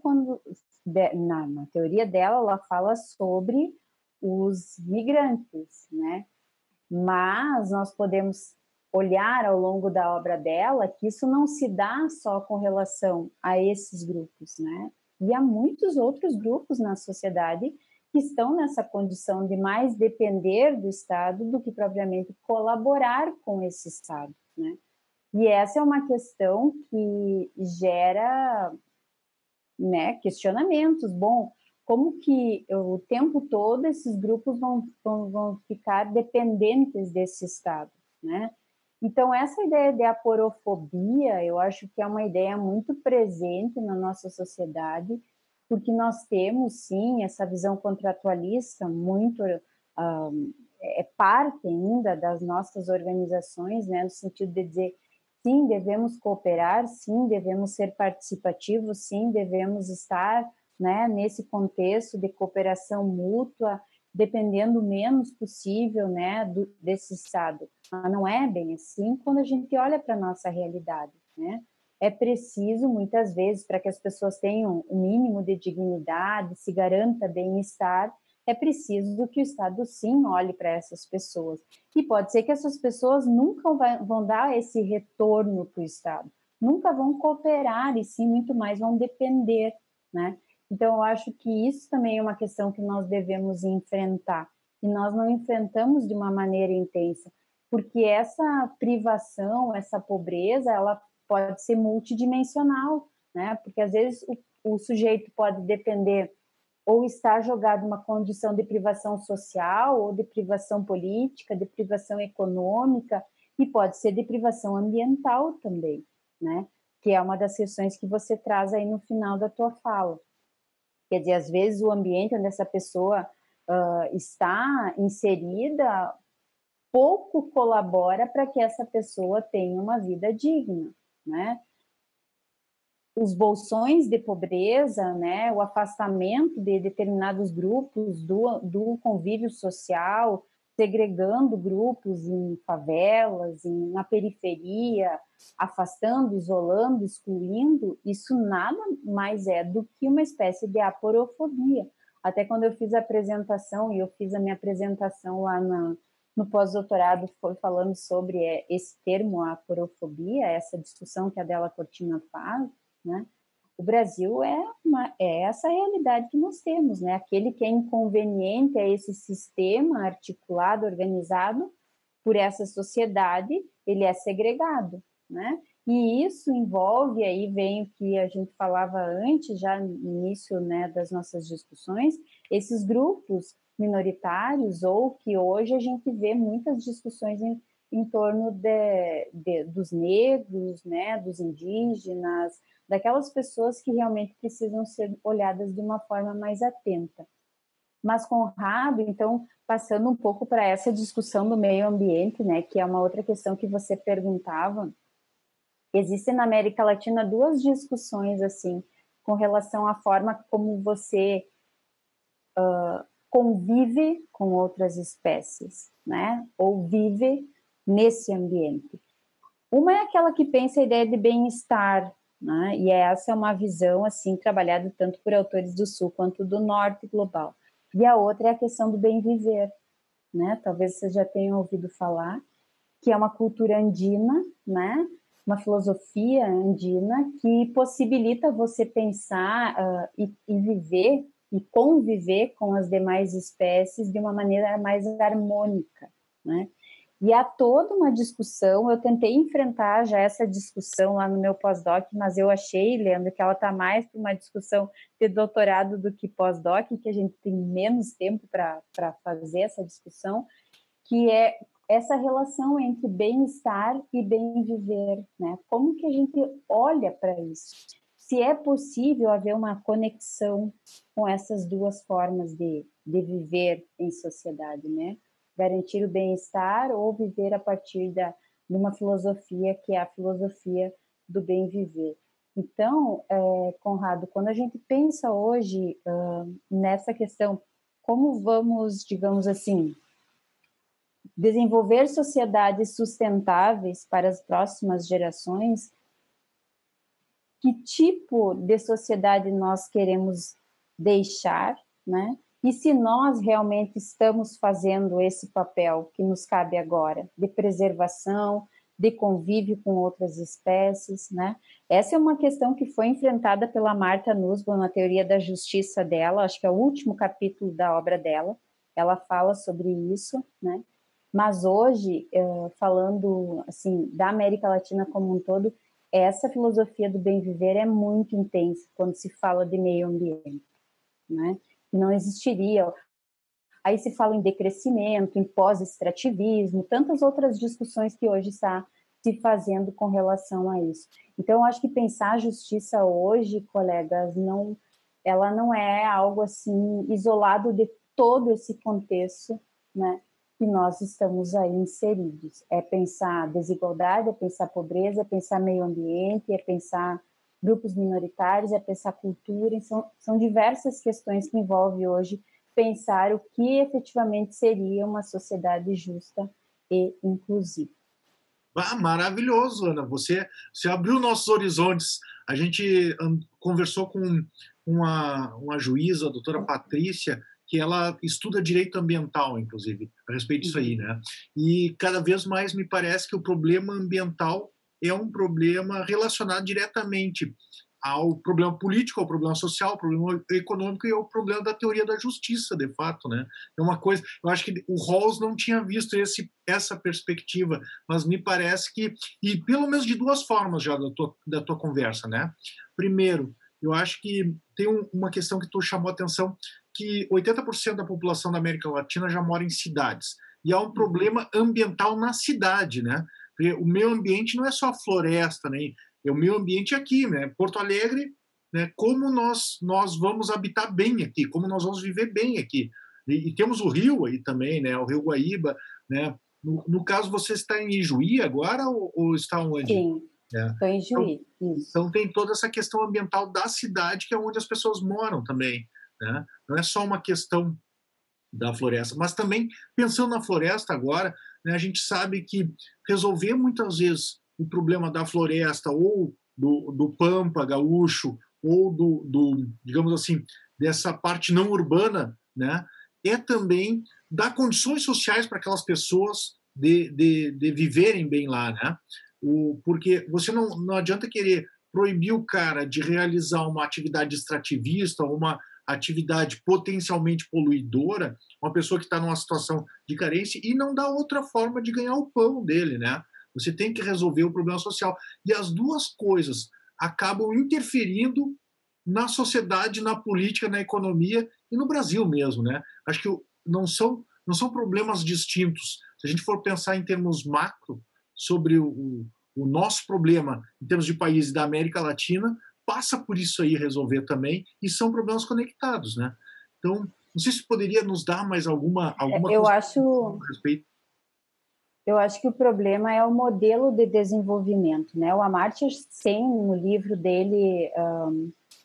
na teoria dela, ela fala sobre os migrantes, né? Mas nós podemos olhar ao longo da obra dela que isso não se dá só com relação a esses grupos, né? E há muitos outros grupos na sociedade que estão nessa condição de mais depender do Estado do que propriamente colaborar com esse Estado, né? E essa é uma questão que gera, né, questionamentos. Bom, como que o tempo todo esses grupos vão ficar dependentes desse Estado, né? Então, essa ideia de aporofobia, eu acho que é uma ideia muito presente na nossa sociedade, porque nós temos, sim, essa visão contratualista muito, é parte ainda das nossas organizações, né, no sentido de dizer, sim, devemos cooperar, sim, devemos ser participativos, sim, devemos estar, né, nesse contexto de cooperação mútua, dependendo o menos possível, né, desse Estado. Mas não é bem assim quando a gente olha para a nossa realidade, né? É preciso, muitas vezes, para que as pessoas tenham um mínimo de dignidade, se garanta bem-estar, é preciso que o Estado, sim, olhe para essas pessoas. E pode ser que essas pessoas nunca vão dar esse retorno para o Estado, nunca vão cooperar, e sim, muito mais vão depender, né? Então, eu acho que isso também é uma questão que nós devemos enfrentar. E nós não enfrentamos de uma maneira intensa, porque essa privação, essa pobreza, ela pode ser multidimensional, né? Porque às vezes o sujeito pode depender ou estar jogado numa condição de privação social, ou de privação política, de privação econômica, e pode ser de privação ambiental também, né? Que é uma das questões que você traz aí no final da tua fala. Quer dizer, às vezes o ambiente onde essa pessoa está inserida pouco colabora para que essa pessoa tenha uma vida digna, né? Os bolsões de pobreza, né, o afastamento de determinados grupos do convívio social, segregando grupos em favelas, na periferia, afastando, isolando, excluindo, isso nada mais é do que uma espécie de aporofobia. Até quando eu fiz a apresentação, e eu fiz a minha apresentação lá no pós-doutorado, foi falando sobre esse termo, a aporofobia, essa discussão que a Adela Cortina faz, né? O Brasil é essa realidade que nós temos, né? Aquele que é inconveniente a esse sistema articulado, organizado por essa sociedade, ele é segregado, né? E isso envolve, aí vem o que a gente falava antes, já no início, né, das nossas discussões, esses grupos minoritários, ou que hoje a gente vê muitas discussões em torno dos negros, né, dos indígenas, daquelas pessoas que realmente precisam ser olhadas de uma forma mais atenta. Mas, Conrado, então, passando um pouco para essa discussão do meio ambiente, né, que é uma outra questão que você perguntava, existem na América Latina duas discussões, assim, com relação à forma como você convive com outras espécies, né, ou vive nesse ambiente. Uma é aquela que pensa a ideia de bem-estar, né? E essa é uma visão assim trabalhada tanto por autores do Sul quanto do Norte global. E a outra é a questão do bem-viver, né? Talvez vocês já tenham ouvido falar, que é uma cultura andina, né? Uma filosofia andina que possibilita você pensar e viver e conviver com as demais espécies de uma maneira mais harmônica, né? E há toda uma discussão, eu tentei enfrentar já essa discussão lá no meu pós-doc, mas eu achei, Leandro, que ela está mais para uma discussão de doutorado do que pós-doc, que a gente tem menos tempo para fazer essa discussão, que é essa relação entre bem-estar e bem-viver, né? Como que a gente olha para isso? Se é possível haver uma conexão com essas duas formas de viver em sociedade, né? Garantir o bem-estar ou viver a partir de uma filosofia que é a filosofia do bem-viver. Então, Conrado, quando a gente pensa hoje nessa questão, como vamos, digamos assim, desenvolver sociedades sustentáveis para as próximas gerações, que tipo de sociedade nós queremos deixar, né? E se nós realmente estamos fazendo esse papel que nos cabe agora, de preservação, de convívio com outras espécies, né? Essa é uma questão que foi enfrentada pela Martha Nussbaum na Teoria da Justiça dela, acho que é o último capítulo da obra dela, ela fala sobre isso, né? Mas hoje, falando assim da América Latina como um todo, essa filosofia do bem viver é muito intensa quando se fala de meio ambiente, né? Não existiria. Aí se fala em decrescimento, em pós-extrativismo, tantas outras discussões que hoje está se fazendo com relação a isso. Então, eu acho que pensar a justiça hoje, colegas, ela não é algo assim isolado de todo esse contexto, né, que nós estamos aí inseridos. É pensar desigualdade, é pensar pobreza, é pensar meio ambiente, é pensar grupos minoritários, é pensar cultura, são diversas questões que envolvem hoje pensar o que efetivamente seria uma sociedade justa e inclusiva. Maravilhoso, Ana. Você abriu nossos horizontes. A gente conversou com uma juíza, a doutora Patrícia, que ela estuda direito ambiental, inclusive, a respeito disso aí, né? E cada vez mais me parece que o problema ambiental é um problema relacionado diretamente ao problema político, ao problema social, ao problema econômico e ao problema da teoria da justiça, de fato, né? É uma coisa, eu acho que o Rawls não tinha visto essa perspectiva, mas me parece que, e pelo menos de duas formas já da tua conversa, né? Primeiro, eu acho que tem uma questão que tu chamou a atenção, que 80% da população da América Latina já mora em cidades, e há um problema ambiental na cidade, né? Porque o meio ambiente não é só floresta, né? É o meio ambiente aqui, né? Porto Alegre, né? Como nós vamos habitar bem aqui, como nós vamos viver bem aqui. E temos o rio aí também, né? O Rio Guaíba, né? No caso, você está em Ijuí agora ou está onde? Sim, estou em Ijuí, isso. Então tem toda essa questão ambiental da cidade, que é onde as pessoas moram também, né? Não é só uma questão da floresta, mas também pensando na floresta agora, né, a gente sabe que resolver muitas vezes o problema da floresta ou do pampa gaúcho ou digamos assim, dessa parte não urbana, né, é também dar condições sociais para aquelas pessoas de viverem bem lá, né? Porque você não adianta querer proibir o cara de realizar uma atividade extrativista, uma atividade potencialmente poluidora, uma pessoa que está numa situação de carência e não dá outra forma de ganhar o pão dele, né? Você tem que resolver o problema social. E as duas coisas acabam interferindo na sociedade, na política, na economia e no Brasil mesmo, né? Acho que não são problemas distintos. Se a gente for pensar em termos macro sobre o nosso problema em termos de países da América Latina, passa por isso aí resolver também, e são problemas conectados, né? Então, não sei se poderia nos dar mais alguma eu acho a respeito. Eu acho que o problema é o modelo de desenvolvimento, né? O Amartya Sen, no livro dele,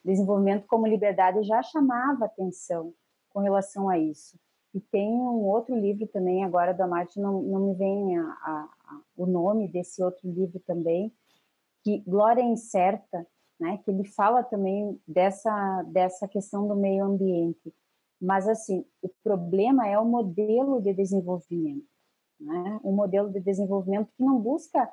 Desenvolvimento como Liberdade, já chamava atenção com relação a isso. E tem um outro livro também, agora do Amartya, não me vem o nome desse outro livro também, que Glória Incerta, né? Que ele fala também dessa questão do meio ambiente. Mas, assim, o problema é o modelo de desenvolvimento, né? Um modelo de desenvolvimento que não busca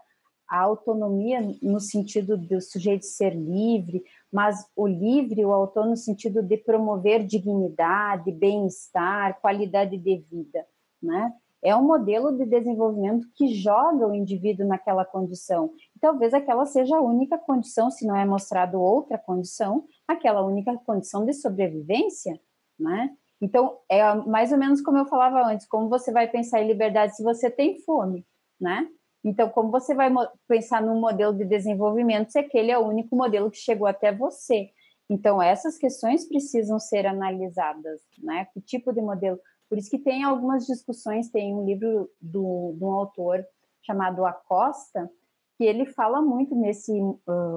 a autonomia no sentido do sujeito ser livre, mas o livre, o autônomo no sentido de promover dignidade, bem-estar, qualidade de vida, né? É um modelo de desenvolvimento que joga o indivíduo naquela condição. E talvez aquela seja a única condição, se não é mostrado outra condição, aquela única condição de sobrevivência, né? Então, é mais ou menos como eu falava antes, como você vai pensar em liberdade se você tem fome, né? Então, como você vai pensar num modelo de desenvolvimento se aquele é o único modelo que chegou até você? Então, essas questões precisam ser analisadas, né? Que tipo de modelo? Por isso que tem algumas discussões, tem um livro de um autor chamado Acosta, que ele fala muito nesse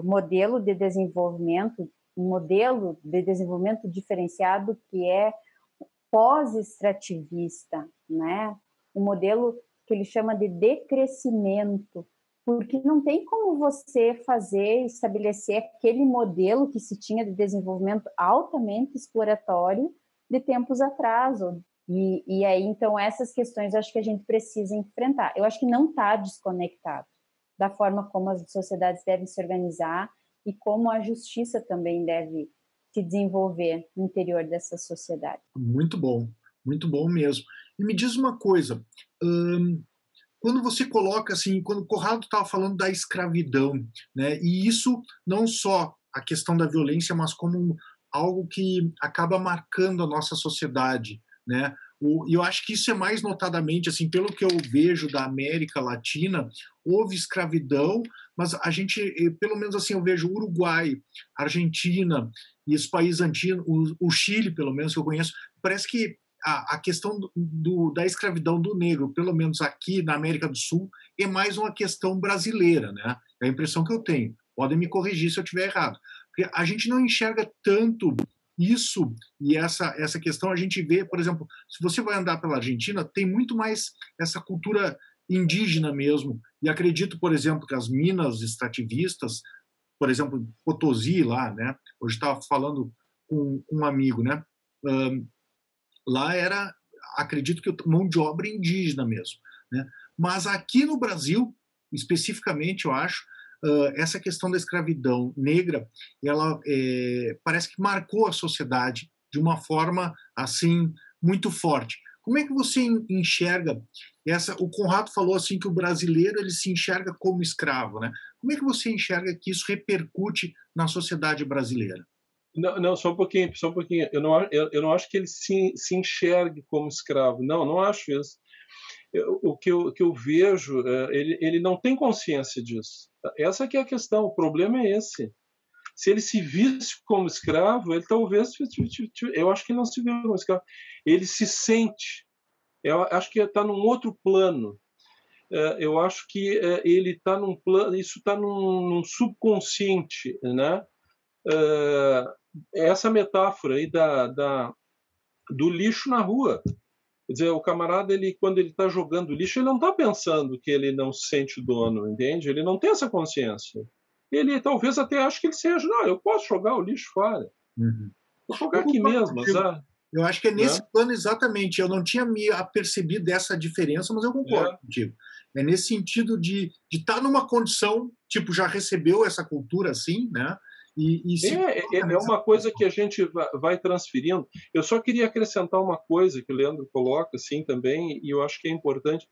modelo de desenvolvimento, um modelo de desenvolvimento diferenciado que é pós-extrativista, né? Um modelo que ele chama de decrescimento, porque não tem como você estabelecer aquele modelo que se tinha de desenvolvimento altamente exploratório de tempos atrás. E aí, então, essas questões acho que a gente precisa enfrentar. Eu acho que não está desconectado da forma como as sociedades devem se organizar e como a justiça também deve se desenvolver no interior dessa sociedade. Muito bom mesmo. E me diz uma coisa, quando você coloca assim, quando o Conrado estava falando da escravidão, né, e isso não só a questão da violência, mas como algo que acaba marcando a nossa sociedade, né? E eu acho que isso é mais notadamente, assim, pelo que eu vejo da América Latina, houve escravidão, mas a gente, pelo menos assim, eu vejo Uruguai, Argentina e os países andinos, o Chile, pelo menos que eu conheço, parece que a questão da escravidão do negro, pelo menos aqui na América do Sul, é mais uma questão brasileira, né? É a impressão que eu tenho. Podem me corrigir se eu estiver errado. Porque a gente não enxerga tanto isso e essa questão. A gente vê, por exemplo, se você vai andar pela Argentina, tem muito mais essa cultura indígena mesmo. E acredito, por exemplo, que as minas extrativistas, por exemplo, Potosí lá, né? Hoje estava falando com um amigo, né? Lá era, acredito que mão de obra indígena mesmo, né? Mas aqui no Brasil, especificamente, eu acho, essa questão da escravidão negra, ela parece que marcou a sociedade de uma forma assim muito forte. Como é que você enxerga essa? O Conrado falou assim que o brasileiro ele se enxerga como escravo, né? Como é que você enxerga que isso repercute na sociedade brasileira? Não, só um pouquinho, só um pouquinho. Eu não acho que ele se enxergue como escravo. Não, não acho isso. O que eu vejo, ele não tem consciência disso. Essa que é a questão, o problema é esse. Se ele se visse como escravo, ele talvez, eu acho que ele não se vê como escravo. Ele se sente, eu acho que está num outro plano. Eu acho que ele está num plano, isso está num subconsciente, né? Essa metáfora aí do lixo na rua. Quer dizer, o camarada, quando ele está jogando lixo, ele não está pensando que ele não se sente dono, entende? Ele não tem essa consciência. Ele talvez até ache que ele seja, não, eu posso jogar o lixo fora. Uhum. Vou jogar aqui mesmo, sabe? Eu acho que é nesse Né? plano exatamente. Eu não tinha me apercebido dessa diferença, mas eu concordo contigo. É nesse sentido de estar numa condição, tipo, já recebeu essa cultura assim, né? É uma coisa que a gente vai transferindo. Eu só queria acrescentar uma coisa que o Leandro coloca assim também, e eu acho que é importante.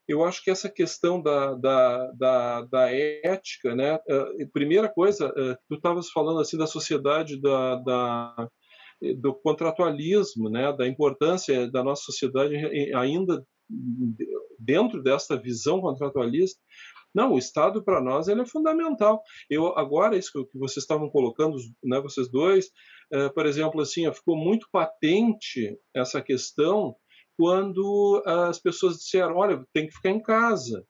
Eu acho que essa questão da ética, né? Primeira coisa, tu estavas falando assim da sociedade do contratualismo, né? Da importância da nossa sociedade ainda dentro dessa visão contratualista. Não, o Estado para nós ele é fundamental. Agora isso que vocês estavam colocando, né, vocês dois, por exemplo, assim, ficou muito patente essa questão quando as pessoas disseram, olha, tem que ficar em casa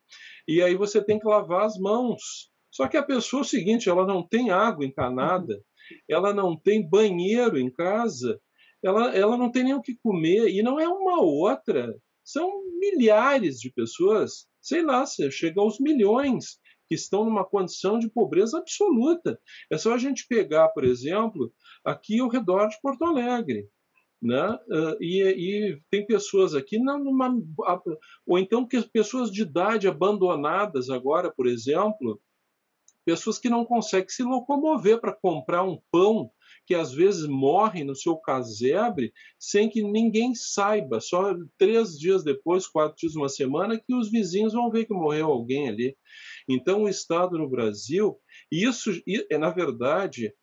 e aí você tem que lavar as mãos. Só que a pessoa é o seguinte, ela não tem água encanada, ela não tem banheiro em casa, ela não tem nem o que comer e não é uma outra. São milhares de pessoas, sei lá, chega aos milhões, que estão numa condição de pobreza absoluta. É só a gente pegar, por exemplo, aqui ao redor de Porto Alegre, né? E tem pessoas aqui, ou então que pessoas de idade abandonadas agora, por exemplo, pessoas que não conseguem se locomover para comprar um pão, que às vezes morrem no seu casebre sem que ninguém saiba, só 3 dias depois, 4 dias, uma semana, que os vizinhos vão ver que morreu alguém ali. Então, o Estado no Brasil, isso é, na verdade,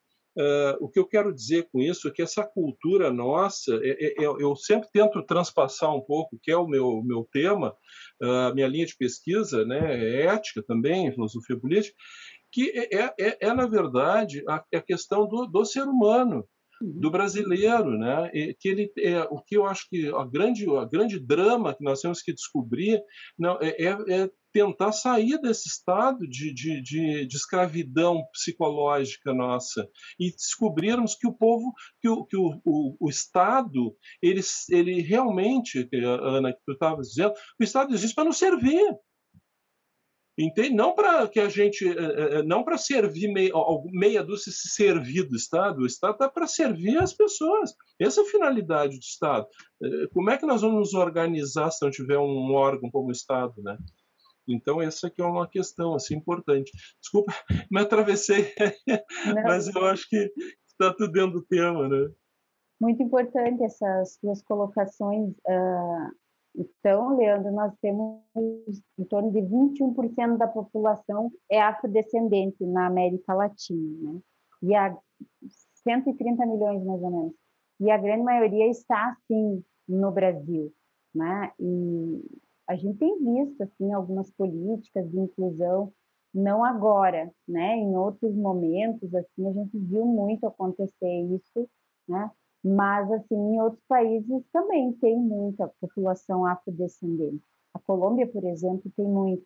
o que eu quero dizer com isso é que essa cultura nossa, eu sempre tento transpassar um pouco, que é o meu tema, a minha linha de pesquisa, né, é ética também, filosofia política, que na verdade, a questão do ser humano, do brasileiro, né? Que o que eu acho que a grande drama que nós temos que descobrir não, é tentar sair desse estado de escravidão psicológica nossa e descobrirmos que o povo, que o Estado, ele realmente, Ana, que tu estava dizendo, o Estado existe para nos servir. Entende? Não para que a gente, não para servir meia dúzia se servir do Estado. O Estado está para servir as pessoas. Essa é a finalidade do Estado. Como é que nós vamos nos organizar se não tiver um órgão como o Estado, né? Então essa que é uma questão assim importante. Desculpa, me atravessei, Não, mas eu acho que está tudo dentro do tema, né? muito importante essas suas colocações. Então, Leandro, nós temos em torno de 21% da população é afrodescendente na América Latina, né? E há 130 milhões, mais ou menos. E a grande maioria está, sim, no Brasil, né? E a gente tem visto, assim, algumas políticas de inclusão, não agora, né? Em outros momentos, assim, a gente viu muito acontecer isso, né? Mas, assim, em outros países também tem muita população afrodescendente. A Colômbia, por exemplo, tem muito,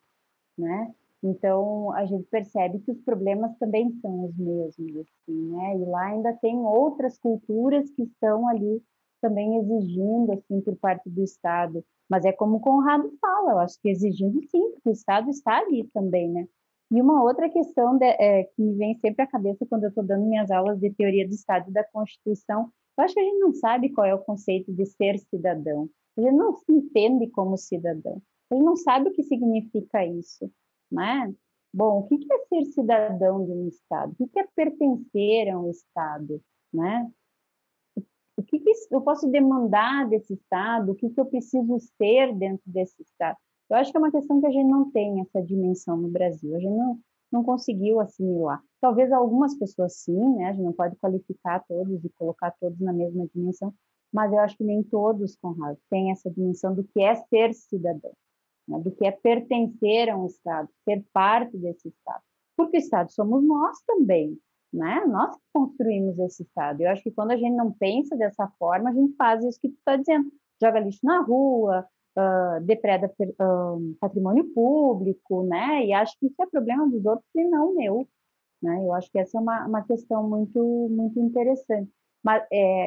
né? Então, a gente percebe que os problemas também são os mesmos, assim, né? E lá ainda tem outras culturas que estão ali também exigindo, assim, por parte do Estado. Mas é como o Conrado fala, eu acho que exigindo sim, porque o Estado está ali também, né? E uma outra questão que me vem sempre à cabeça quando eu estou dando minhas aulas de teoria do Estado e da Constituição, eu acho que a gente não sabe qual é o conceito de ser cidadão. A gente não se entende como cidadão. A gente não sabe o que significa isso, né? Bom, o que é ser cidadão de um Estado? O que é pertencer a um Estado, né? O que eu posso demandar desse Estado? O que eu preciso ser dentro desse Estado? Eu acho que é uma questão que a gente não tem essa dimensão no Brasil. A gente não conseguiu assimilar. Talvez algumas pessoas sim, né? A gente não pode qualificar todos e colocar todos na mesma dimensão, mas eu acho que nem todos, Conrado, têm essa dimensão do que é ser cidadão, né? Do que é pertencer a um Estado, ser parte desse Estado. Porque o Estado somos nós também, né? Nós que construímos esse Estado. Eu acho que quando a gente não pensa dessa forma, a gente faz isso que tu está dizendo. Joga lixo na rua, depreda patrimônio público, né? E acho que isso é problema dos outros e não meu, né? Eu acho que essa é uma questão muito, muito interessante. Mas,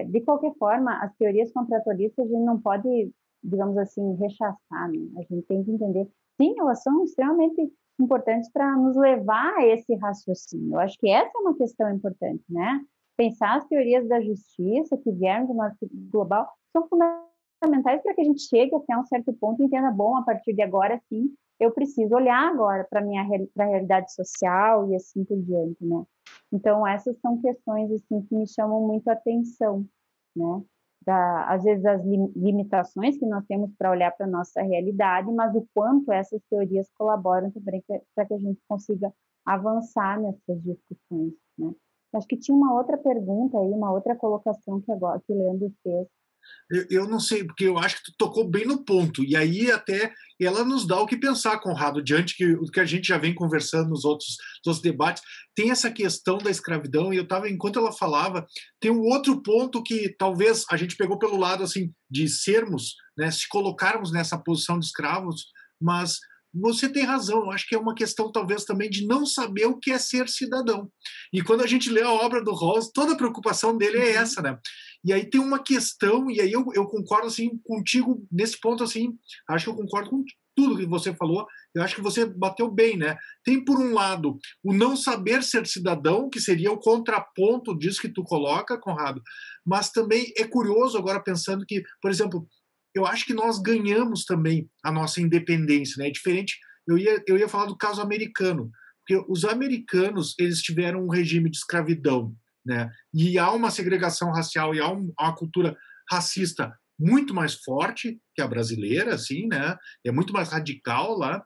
de qualquer forma, as teorias contratualistas a gente não pode, digamos assim, rechaçar, né? A gente tem que entender. Sim, elas são extremamente importantes para nos levar a esse raciocínio. Eu acho que essa é uma questão importante, né? Pensar as teorias da justiça que vieram do norte global são fundamentais para que a gente chegue até um certo ponto e entenda, bom, a partir de agora, sim, eu preciso olhar agora para a realidade social e assim por diante, né? Então, essas são questões assim que me chamam muito a atenção, né? Às vezes as limitações que nós temos para olhar para a nossa realidade, mas o quanto essas teorias colaboram também para que a gente consiga avançar nessas discussões, né? Acho que tinha uma outra pergunta aí, uma outra colocação que agora que o Leandro fez. Eu não sei, porque eu acho que tu tocou bem no ponto. E aí até ela nos dá o que pensar, Conrado, diante do que a gente já vem conversando nos outros debates. Tem essa questão da escravidão, e eu estava, enquanto ela falava, tem um outro ponto que talvez a gente pegou pelo lado assim de sermos, né, se colocarmos nessa posição de escravos, mas você tem razão, eu acho que é uma questão talvez também de não saber o que é ser cidadão. E quando a gente lê a obra do Rawls, toda a preocupação dele é essa, né? E aí tem uma questão, e aí eu concordo assim contigo nesse ponto, assim, acho que eu concordo com tudo que você falou, eu acho que você bateu bem, né? Tem, por um lado, o não saber ser cidadão, que seria o contraponto disso que tu coloca, Conrado, mas também é curioso agora pensando que, por exemplo, eu acho que nós ganhamos também a nossa independência, né? É diferente, eu ia falar do caso americano, porque os americanos, eles tiveram um regime de escravidão, né? E há uma segregação racial e há uma cultura racista muito mais forte que a brasileira, assim, né? É muito mais radical lá.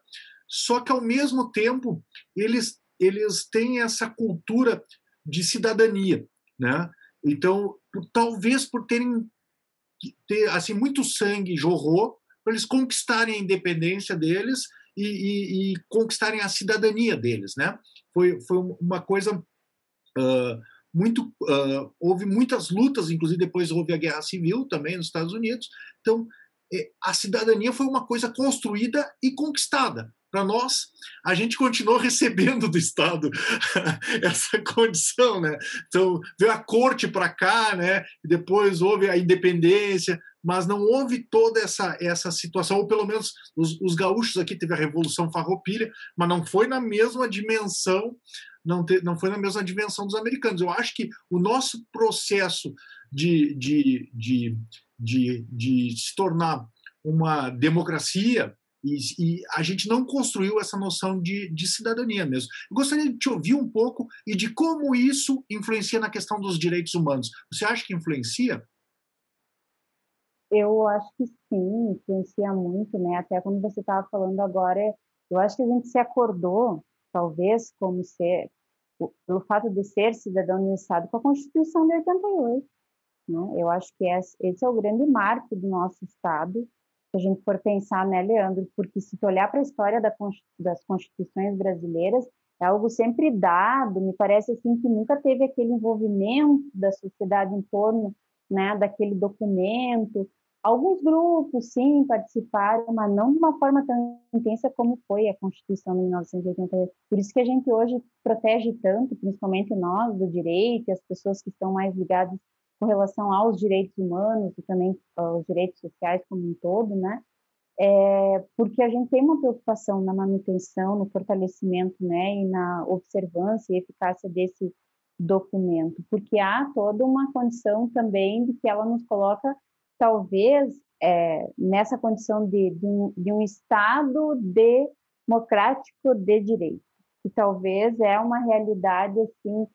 Só que ao mesmo tempo eles têm essa cultura de cidadania, né? Então, talvez por ter assim muito sangue jorrou para eles conquistarem a independência deles e conquistarem a cidadania deles, né? Foi uma coisa muito houve muitas lutas, inclusive depois houve a Guerra Civil também nos Estados Unidos. Então a cidadania foi uma coisa construída e conquistada. Para nós, a gente continuou recebendo do Estado essa condição, né? Então veio a corte para cá, né? E depois houve a independência, mas não houve toda essa situação, ou pelo menos os gaúchos aqui teve a Revolução Farroupilha, mas não foi na mesma dimensão, não foi na mesma dimensão dos americanos. Eu acho que o nosso processo de se tornar uma democracia, E a gente não construiu essa noção de cidadania mesmo. Eu gostaria de te ouvir um pouco e de como isso influencia na questão dos direitos humanos. Você acha que influencia? Eu acho que sim, influencia muito, né? Até quando você estava falando agora, eu acho que a gente se acordou, talvez, como ser, pelo fato de ser cidadão do Estado, com a Constituição de 88, né? Eu acho que esse é o grande marco do nosso Estado, se a gente for pensar, né, Leandro? Porque se tu olhar para a história das constituições brasileiras, é algo sempre dado, me parece assim que nunca teve aquele envolvimento da sociedade em torno, né, daquele documento. Alguns grupos, sim, participaram, mas não de uma forma tão intensa como foi a Constituição de 1988. Por isso que a gente hoje protege tanto, principalmente nós, do direito, e as pessoas que estão mais ligadas com relação aos direitos humanos e também aos direitos sociais como um todo, né? Porque a gente tem uma preocupação na manutenção, no fortalecimento, né, e na observância e eficácia desse documento, porque há toda uma condição também de que ela nos coloca, talvez, nessa condição de um Estado democrático de direito, que talvez é uma realidade, assim,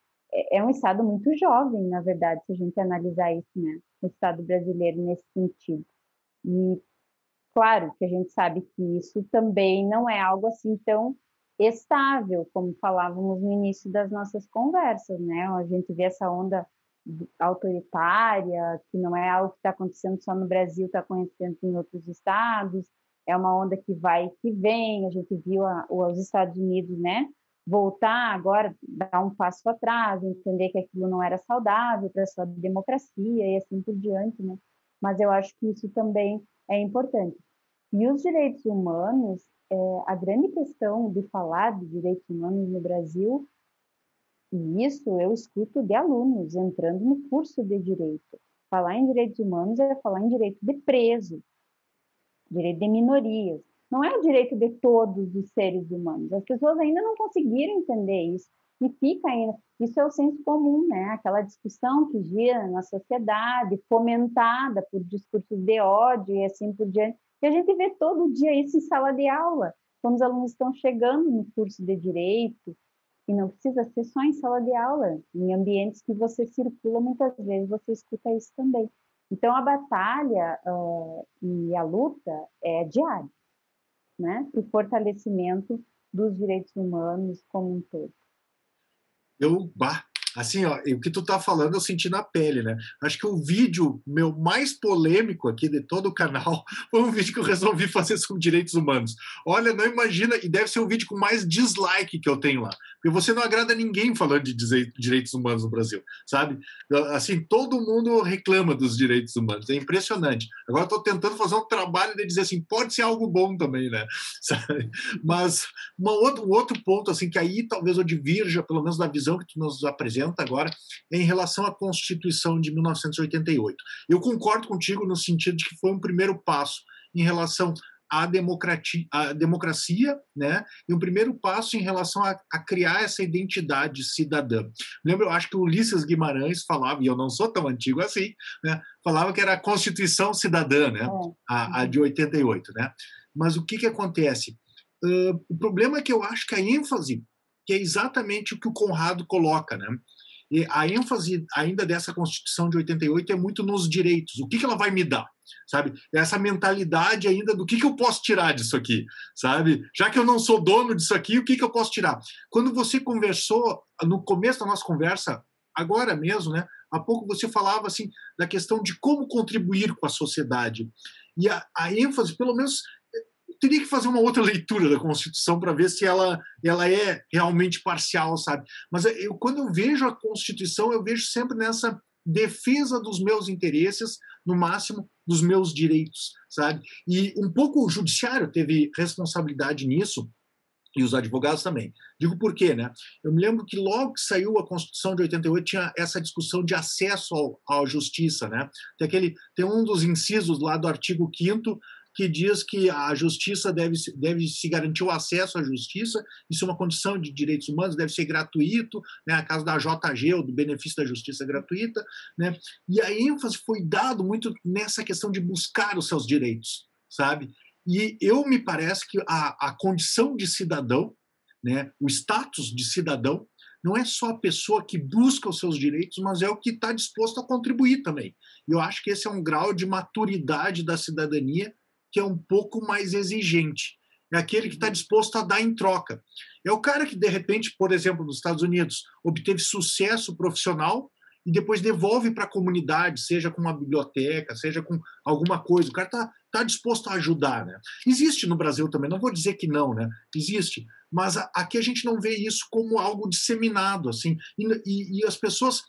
é um Estado muito jovem, na verdade, se a gente analisar isso, né, o Estado brasileiro nesse sentido. E claro que a gente sabe que isso também não é algo assim tão estável, como falávamos no início das nossas conversas, né? A gente vê essa onda autoritária, que não é algo que está acontecendo só no Brasil, está acontecendo em outros estados, é uma onda que vai e que vem, a gente viu os Estados Unidos, né? Voltar agora, dar um passo atrás, entender que aquilo não era saudável para a sua democracia e assim por diante, né? Mas eu acho que isso também é importante. E os direitos humanos, a grande questão de falar de direitos humanos no Brasil, e isso eu escuto de alunos entrando no curso de direito. Falar em direitos humanos é falar em direito de preso, direito de minorias. Não é o direito de todos os seres humanos. As pessoas ainda não conseguiram entender isso. E fica ainda. Isso é o senso comum, né? Aquela discussão que gira na sociedade, fomentada por discursos de ódio e assim por diante. E a gente vê todo dia isso em sala de aula, quando os alunos estão chegando no curso de direito, e não precisa ser só em sala de aula, em ambientes que você circula, muitas vezes você escuta isso também. Então, a batalha e a luta é diária, né? Para o fortalecimento dos direitos humanos como um todo. Assim, ó, o que tu tá falando eu senti na pele, né? Acho que o vídeo meu mais polêmico aqui de todo o canal foi um vídeo que eu resolvi fazer sobre direitos humanos. Olha, não imagina, e deve ser o vídeo com mais dislike que eu tenho lá. Porque você não agrada ninguém falando de direitos humanos no Brasil, sabe? Assim, todo mundo reclama dos direitos humanos, é impressionante. Agora eu tô tentando fazer um trabalho de dizer assim, pode ser algo bom também, né? Sabe? Mas um outro ponto, assim, que aí talvez eu divirja, pelo menos da visão que tu nos apresenta agora, é em relação à Constituição de 1988. Eu concordo contigo no sentido de que foi um primeiro passo em relação à democracia, né? E um primeiro passo em relação a criar essa identidade cidadã. Lembra, eu acho que o Ulisses Guimarães falava, e eu não sou tão antigo assim, né? Falava que era a Constituição Cidadã, né? A de 88, né? Mas o que acontece? O problema é que eu acho que a ênfase, que é exatamente o que o Conrado coloca, né? E a ênfase ainda dessa Constituição de 88 é muito nos direitos. O que ela vai me dar? Sabe? Essa mentalidade ainda do que eu posso tirar disso aqui, sabe? Já que eu não sou dono disso aqui, o que eu posso tirar? Quando você conversou, no começo da nossa conversa, agora mesmo, né? Há pouco você falava assim da questão de como contribuir com a sociedade. E a ênfase, pelo menos, teria que fazer uma outra leitura da Constituição para ver se ela é realmente parcial, sabe? Mas quando eu vejo a Constituição, eu vejo sempre nessa defesa dos meus interesses, no máximo dos meus direitos, sabe? E um pouco o judiciário teve responsabilidade nisso, e os advogados também. Digo por quê, né? Eu me lembro que logo que saiu a Constituição de 88 tinha essa discussão de acesso à justiça, né? Tem um dos incisos lá do artigo 5º que diz que a justiça deve se garantir o acesso à justiça, isso é uma condição de direitos humanos, deve ser gratuito, né? A caso da JG, ou do benefício da justiça gratuita, né? E a ênfase foi dado muito nessa questão de buscar os seus direitos, sabe? E me parece que a condição de cidadão, né, o status de cidadão, não é só a pessoa que busca os seus direitos, mas é o que está disposto a contribuir também. E eu acho que esse é um grau de maturidade da cidadania que é um pouco mais exigente. É aquele que está disposto a dar em troca. É o cara que, de repente, por exemplo, nos Estados Unidos, obteve sucesso profissional e depois devolve para a comunidade, seja com uma biblioteca, seja com alguma coisa. O cara tá disposto a ajudar, né? Existe no Brasil também, não vou dizer que não, né? Existe, mas aqui a gente não vê isso como algo disseminado, assim, e as pessoas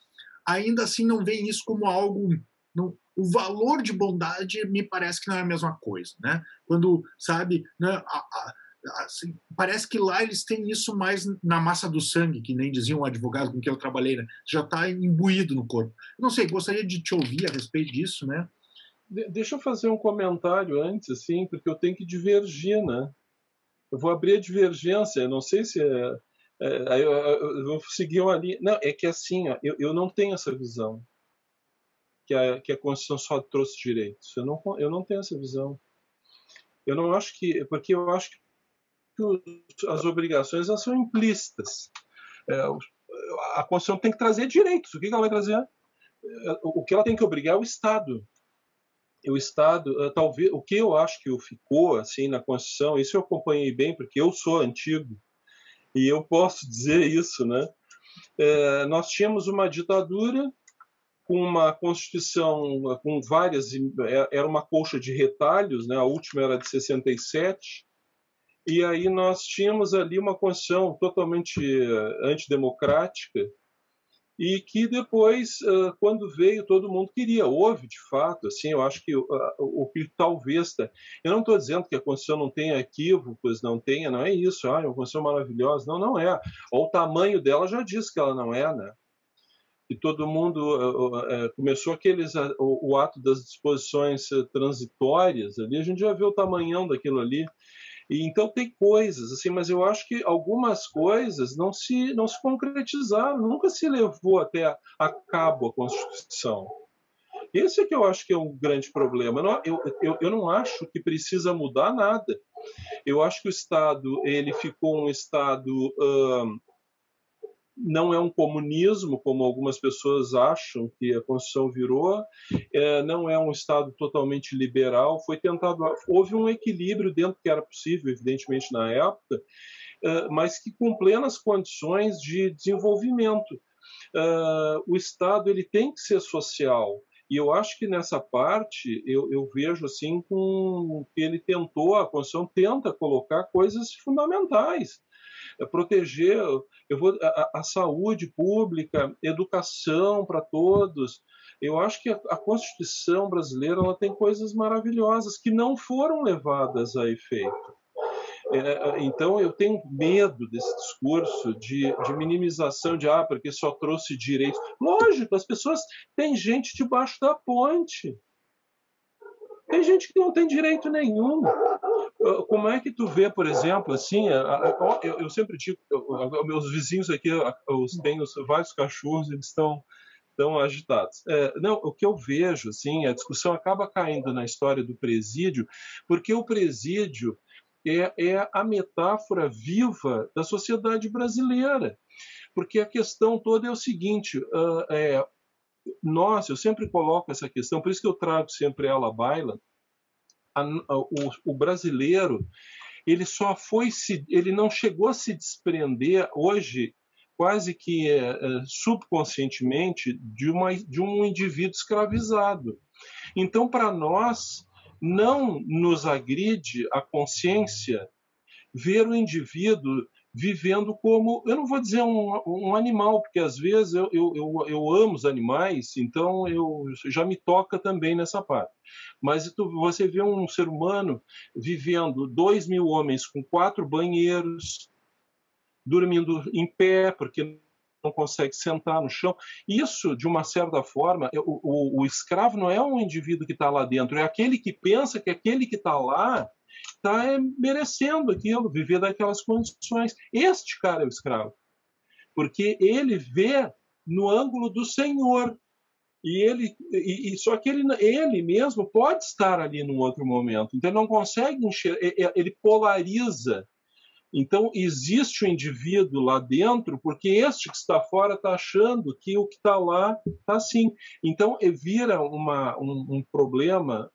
ainda assim não veem isso como algo... Não, o valor de bondade me parece que não é a mesma coisa, né? Quando, sabe, né, assim, parece que lá eles têm isso mais na massa do sangue, que nem dizia um advogado com quem eu trabalhei, né? Já está imbuído no corpo. Não sei, gostaria de te ouvir a respeito disso, né? Deixa eu fazer um comentário antes, assim, porque eu tenho que divergir, né? Eu vou abrir a divergência, não sei se eu vou seguir uma linha. Não, é que assim, ó, eu não tenho essa visão que a Constituição só trouxe direitos. Eu não tenho essa visão. Eu não acho que... Porque eu acho que as obrigações elas são implícitas. A Constituição tem que trazer direitos. O que ela vai trazer? O que ela tem que obrigar é o Estado. O Estado, talvez, o que eu acho que ficou assim na Constituição, isso eu acompanhei bem, porque eu sou antigo, e eu posso dizer isso, né? Nós tínhamos uma ditadura com uma Constituição com várias... Era uma colcha de retalhos, né? A última era de 67, e aí nós tínhamos ali uma Constituição totalmente antidemocrática, e que depois, quando veio, todo mundo queria. Houve, de fato, assim, eu acho que o que talvez... Eu não estou dizendo que a Constituição não tenha equívocos, não tenha, não é isso, é uma Constituição maravilhosa, não é. Ou o tamanho dela já diz que ela não é, né? E todo mundo começou o ato das disposições transitórias ali, a gente já vê o tamanhão daquilo ali. E então tem coisas, assim, mas eu acho que algumas coisas não se concretizaram, nunca se levou até a cabo a Constituição. Esse é que eu acho que é um grande problema. Eu não acho que precisa mudar nada. Eu acho que o Estado ele ficou um Estado... não é um comunismo, como algumas pessoas acham que a Constituição virou, não é um Estado totalmente liberal, houve um equilíbrio dentro que era possível, evidentemente, na época, mas que com plenas condições de desenvolvimento. O Estado ele tem que ser social, e eu acho que nessa parte eu vejo assim que ele a Constituição tenta colocar coisas fundamentais, proteger a saúde pública, educação para todos. Eu acho que a Constituição brasileira ela tem coisas maravilhosas que não foram levadas a efeito. Então eu tenho medo desse discurso de minimização porque só trouxe direitos. Lógico, as pessoas... Tem gente debaixo da ponte. Tem gente que não tem direito nenhum. Como é que tu vê, por exemplo, assim, eu sempre digo, meus vizinhos aqui, têm vários cachorros, eles estão agitados. Não, o que eu vejo, assim, a discussão acaba caindo na história do presídio, porque o presídio é a metáfora viva da sociedade brasileira. Porque a questão toda é o seguinte, eu sempre coloco essa questão, por isso que eu trago sempre ela à baila. O brasileiro ele não chegou a se desprender hoje quase que subconscientemente de um indivíduo escravizado. Então, para nós, não nos agride a consciência ver o indivíduo vivendo como, eu não vou dizer um animal, porque às vezes eu amo os animais, então já me toca também nessa parte. Mas você vê um ser humano vivendo 2.000 homens com 4 banheiros, dormindo em pé, porque não consegue sentar no chão. Isso, de uma certa forma, o escravo não é um indivíduo que está lá dentro, é aquele que pensa que aquele que está lá está merecendo aquilo, viver daquelas condições. Este cara é o escravo, porque ele vê no ângulo do senhor. Só que ele mesmo pode estar ali num outro momento, então ele não consegue enxergar, ele polariza. Então existe o indivíduo lá dentro, porque este que está fora está achando que o que está lá está assim. Então vira um problema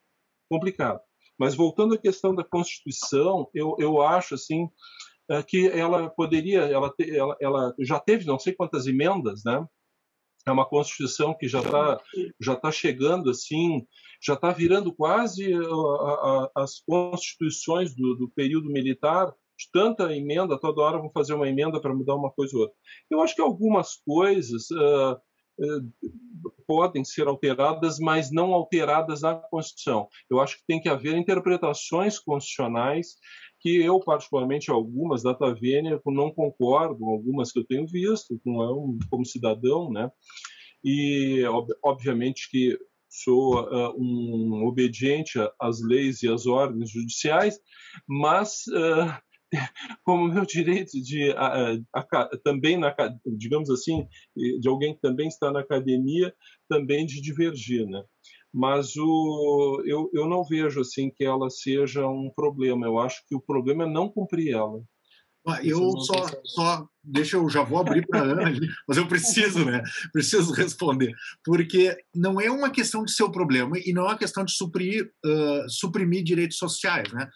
complicado. Mas voltando à questão da Constituição, eu acho assim que ela poderia, ela já teve não sei quantas emendas, né? É uma Constituição que já tá chegando assim, já está virando quase as constituições do período militar, de tanta emenda, toda hora vão fazer uma emenda para mudar uma coisa ou outra. Eu acho que algumas coisas podem ser alteradas, mas não alteradas na Constituição. Eu acho que tem que haver interpretações constitucionais que eu, particularmente, algumas da Tavênia, não concordo, algumas que eu tenho visto, como cidadão, né? E, obviamente, que sou um obediente às leis e às ordens judiciais, mas como meu direito de também digamos assim, de alguém que também está na academia, também de divergir, né? Mas eu não vejo assim que ela seja um problema. Eu acho que o problema é não cumprir ela. Eu deixa eu já vou abrir para a Ana ali, mas eu preciso, né? Preciso responder, porque não é uma questão de ser o problema e não é uma questão de suprimir direitos sociais, né?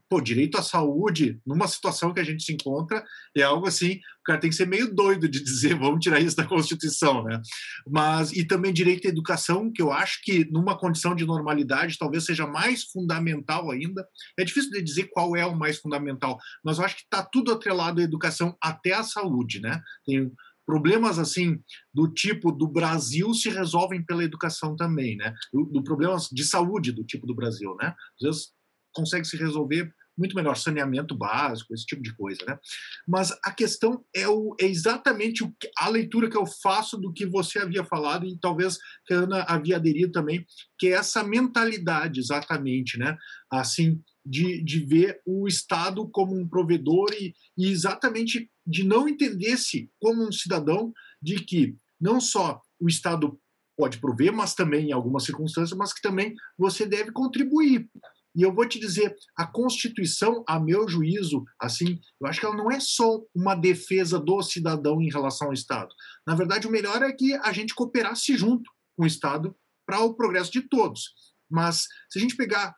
Pô, direito à saúde, numa situação que a gente se encontra, é algo assim, o cara tem que ser meio doido de dizer, vamos tirar isso da Constituição, né? Mas, e também direito à educação, que eu acho que numa condição de normalidade talvez seja mais fundamental ainda. É difícil de dizer qual é o mais fundamental, mas eu acho que está tudo atrelado à educação até à saúde, né? Tem problemas assim do tipo do Brasil se resolvem pela educação também, né? Do problemas de saúde do tipo do Brasil, né? Às vezes consegue se resolver muito melhor, saneamento básico, esse tipo de coisa, né? Mas a questão é exatamente a leitura que eu faço do que você havia falado e talvez que a Ana havia aderido também, que é essa mentalidade exatamente, né? Assim, de ver o Estado como um provedor e exatamente de não entender-se como um cidadão de que não só o Estado pode prover, mas também em algumas circunstâncias, mas que também você deve contribuir. E eu vou te dizer, a Constituição, a meu juízo, assim, eu acho que ela não é só uma defesa do cidadão em relação ao Estado. Na verdade, o melhor é que a gente cooperasse junto com o Estado para o progresso de todos. Mas se a gente pegar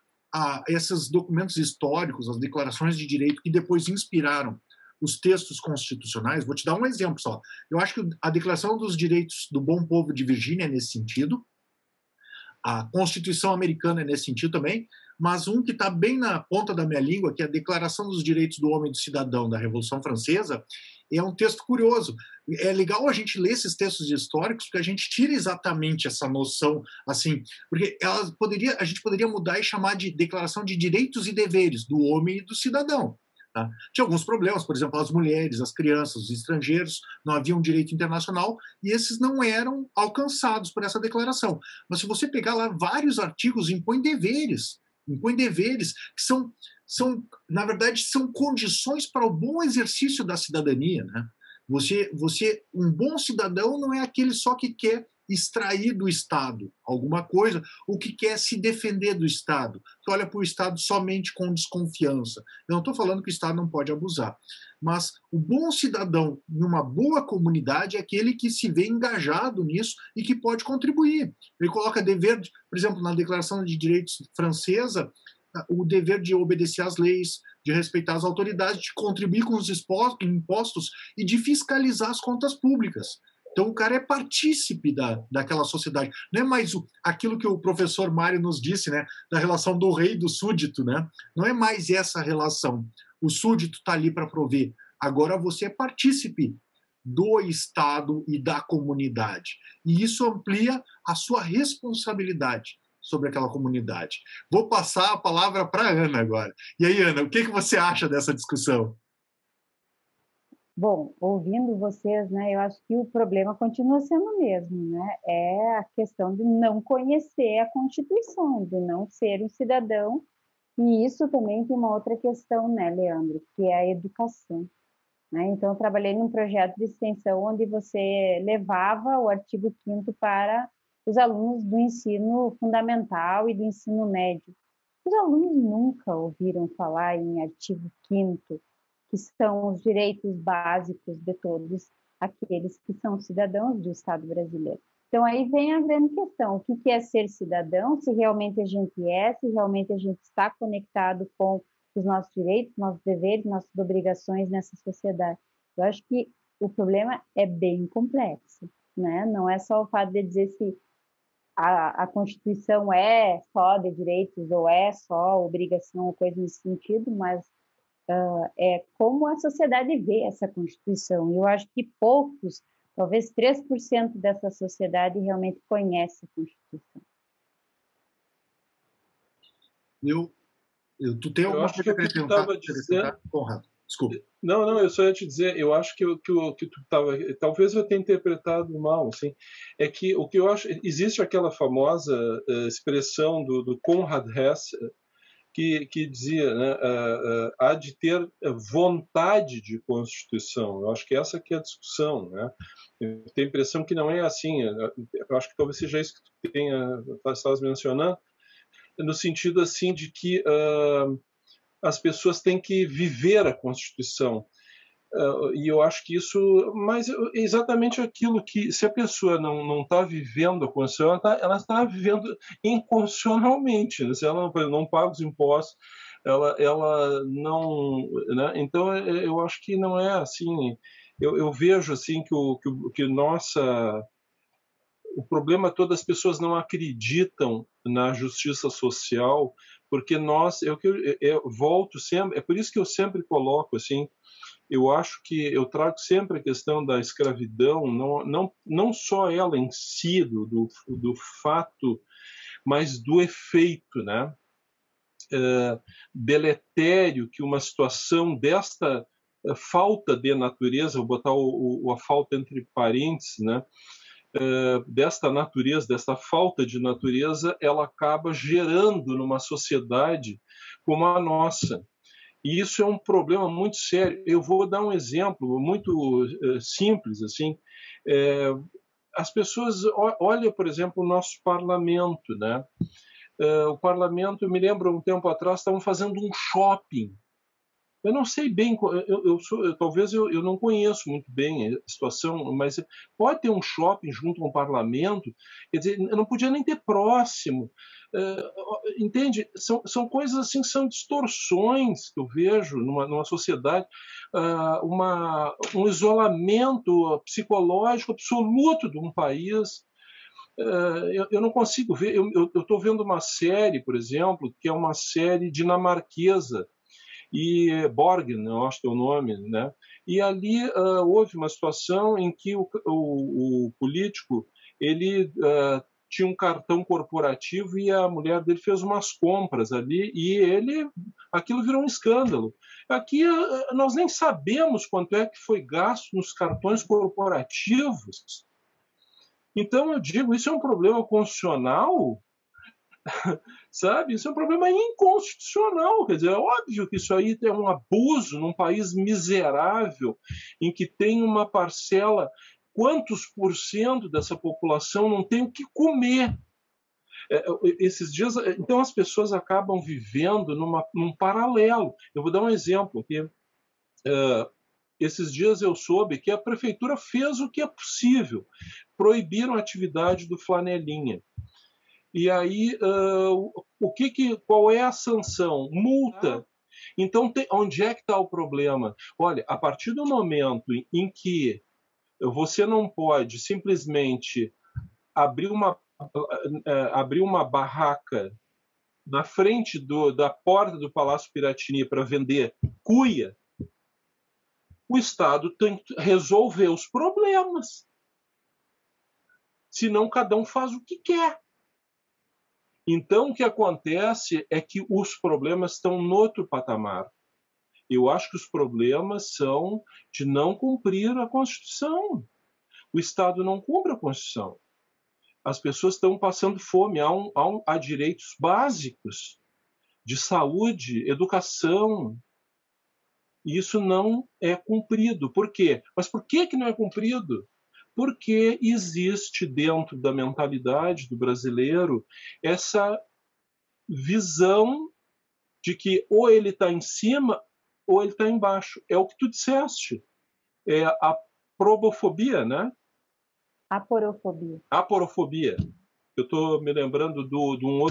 esses documentos históricos, as declarações de direito que depois inspiraram os textos constitucionais, vou te dar um exemplo só. Eu acho que a Declaração dos Direitos do Bom Povo de Virgínia é nesse sentido, a Constituição Americana é nesse sentido também, mas um que está bem na ponta da minha língua, que é a Declaração dos Direitos do Homem e do Cidadão da Revolução Francesa, é um texto curioso. É legal a gente ler esses textos históricos, porque a gente tira exatamente essa noção, assim, porque a gente poderia mudar e chamar de Declaração de Direitos e Deveres do Homem e do Cidadão. Tá? Tinha alguns problemas, por exemplo, as mulheres, as crianças, os estrangeiros, não havia um direito internacional e esses não eram alcançados por essa declaração. Mas se você pegar lá vários artigos, impõe deveres que na verdade, são condições para o bom exercício da cidadania, né? Um bom cidadão não é aquele só que quer extrair do Estado alguma coisa, ou que quer se defender do Estado, que olha para o Estado somente com desconfiança. Eu não estou falando que o Estado não pode abusar, mas o bom cidadão numa boa comunidade é aquele que se vê engajado nisso e que pode contribuir. Ele coloca dever, por exemplo, na Declaração de Direitos Francesa, o dever de obedecer às leis, de respeitar as autoridades, de contribuir com os impostos e de fiscalizar as contas públicas. Então, o cara é partícipe daquela sociedade. Não é mais aquilo que o professor Mário nos disse, né, da relação do rei e do súdito. Né? Não é mais essa relação. O súdito está ali para prover. Agora você é partícipe do Estado e da comunidade. E isso amplia a sua responsabilidade sobre aquela comunidade. Vou passar a palavra para a Ana agora. E aí, Ana, o que você acha dessa discussão? Bom, ouvindo vocês, né, eu acho que o problema continua sendo o mesmo, né? É a questão de não conhecer a Constituição, de não ser um cidadão. E isso também tem uma outra questão, né, Leandro, que é a educação. Né? Então, eu trabalhei num projeto de extensão onde você levava o artigo 5º para os alunos do ensino fundamental e do ensino médio. Os alunos nunca ouviram falar em artigo 5º, que são os direitos básicos de todos aqueles que são cidadãos do Estado brasileiro. Então, aí vem a grande questão: o que é ser cidadão, se realmente a gente é, se realmente a gente está conectado com os nossos direitos, nossos deveres, nossas obrigações nessa sociedade. Eu acho que o problema é bem complexo, né? Não é só o fato de dizer se a Constituição é só de direitos ou é só obrigação ou coisa nesse sentido, mas é como a sociedade vê essa Constituição. E eu acho que poucos, talvez 3% dessa sociedade realmente conhece a Constituição. Tu tem alguma coisa para acrescentar? Conrado, desculpa. Não, eu só ia te dizer, eu acho que tu estava, talvez eu tenha interpretado mal, assim, é que o que eu acho, existe aquela famosa expressão do Conrad Hess, que dizia, né, há de ter vontade de Constituição. Eu acho que essa que é a discussão, né? Eu tenho a impressão que não é assim. Eu acho que talvez seja isso que tu estavas mencionando, no sentido assim de que as pessoas têm que viver a Constituição. E eu acho que isso, mas é exatamente aquilo que, se a pessoa não está vivendo a Constituição, ela está vivendo inconstitucionalmente, né? Se ela não paga os impostos, ela não, né? Então eu acho que não é assim. Eu vejo assim que o problema todo, as pessoas não acreditam na justiça social, porque eu volto sempre, é por isso que eu sempre coloco assim. Eu acho que eu trago sempre a questão da escravidão, não só ela em si, do fato, mas do efeito, né? Deletério que uma situação desta falta de natureza, vou botar a falta entre parênteses, né? Desta natureza, desta falta de natureza, ela acaba gerando numa sociedade como a nossa. E isso é um problema muito sério. Eu vou dar um exemplo muito simples, assim. As pessoas olham, por exemplo, o nosso parlamento, né? O parlamento, eu me lembro, um tempo atrás, estavam fazendo um shopping. Eu não sei bem, talvez eu não conheço muito bem a situação, mas pode ter um shopping junto com o parlamento, quer dizer, eu não podia nem ter próximo. Entende? São coisas assim, são distorções que eu vejo numa sociedade, um isolamento psicológico absoluto de um país. Eu não consigo ver. Eu estou vendo uma série, por exemplo, que é uma série dinamarquesa, e Borgen, eu acho que é o nome, né? E ali houve uma situação em que o político ele tinha um cartão corporativo e a mulher dele fez umas compras ali e aquilo virou um escândalo. Aqui nós nem sabemos quanto é que foi gasto nos cartões corporativos. Então eu digo, isso é um problema constitucional, sabe? Isso é um problema inconstitucional. Quer dizer, é óbvio que isso aí é um abuso num país miserável, em que tem uma parcela, quantos por cento dessa população não tem o que comer? Esses dias, então as pessoas acabam vivendo num paralelo. Eu vou dar um exemplo aqui. Esses dias eu soube que a prefeitura fez o que é possível, proibiram a atividade do flanelinha. E aí, qual é a sanção? Multa. Então, onde é que está o problema? Olha, a partir do momento em que você não pode simplesmente abrir uma barraca na frente da porta do Palácio Piratini para vender cuia, o Estado tem que resolver os problemas. Senão, cada um faz o que quer. Então, o que acontece é que os problemas estão no outro patamar. Eu acho que os problemas são de não cumprir a Constituição. O Estado não cumpre a Constituição. As pessoas estão passando fome. Há direitos básicos de saúde, educação. E isso não é cumprido. Por quê? Mas por que não é cumprido? porque existe dentro da mentalidade do brasileiro essa visão de que ou ele está em cima ou ele está embaixo. É o que tu disseste. É a probofobia, né? Aporofobia. Aporofobia. Eu estou me lembrando de um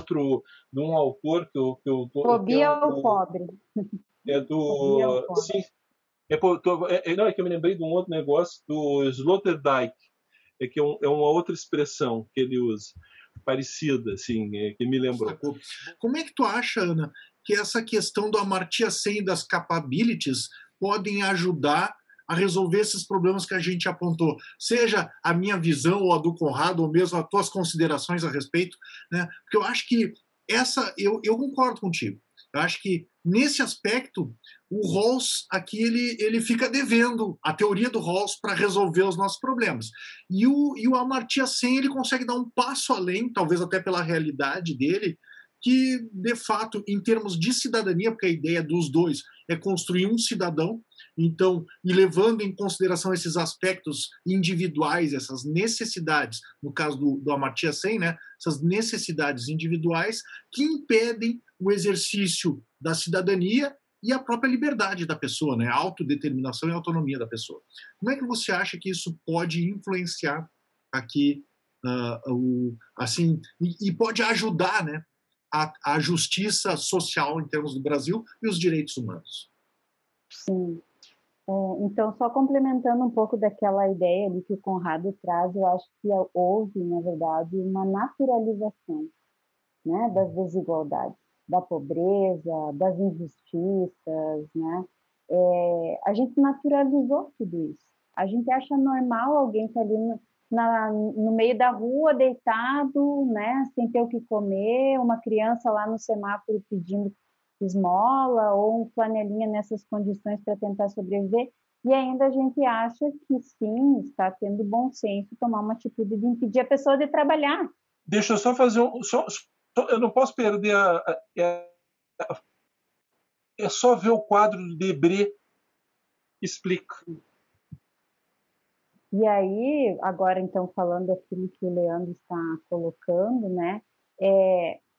autor Fobia ao pobre. é Fobia ao do pobre. sim, não, é que eu me lembrei de um outro negócio do Sloterdijk, que é uma outra expressão que ele usa, parecida, assim, que me lembrou. Sacou. Como é que tu acha, Ana, que essa questão do Amartya Sen e das capabilities podem ajudar a resolver esses problemas que a gente apontou? Seja a minha visão ou a do Conrado, ou mesmo as tuas considerações a respeito, né? Porque eu acho que eu concordo contigo. Eu acho que, nesse aspecto, o Rawls aqui ele fica devendo a teoria do Rawls para resolver os nossos problemas. E o Amartya Sen ele consegue dar um passo além, talvez até pela realidade dele, que, de fato, em termos de cidadania, porque a ideia dos dois é construir um cidadão, então, e levando em consideração esses aspectos individuais, essas necessidades, no caso do Amartya Sen, né, essas necessidades individuais que impedem o exercício da cidadania e a própria liberdade da pessoa, né, a autodeterminação e a autonomia da pessoa. Como é que você acha que isso pode influenciar aqui, assim, e pode ajudar, né, a justiça social em termos do Brasil e os direitos humanos? Sim. Então, só complementando um pouco daquela ideia ali que o Conrado traz, eu acho que houve, na verdade, uma naturalização, né, das desigualdades, da pobreza, das injustiças, né? A gente naturalizou tudo isso. A gente acha normal alguém estar ali no meio da rua, deitado, né, sem ter o que comer, uma criança lá no semáforo pedindo esmola, ou um flanelinha nessas condições para tentar sobreviver, e ainda a gente acha que sim, está tendo bom senso tomar uma atitude de impedir a pessoa de trabalhar. Deixa eu só fazer eu não posso perder é só ver o quadro do Debré, explica. E aí, agora então falando aquilo que o Leandro está colocando, né,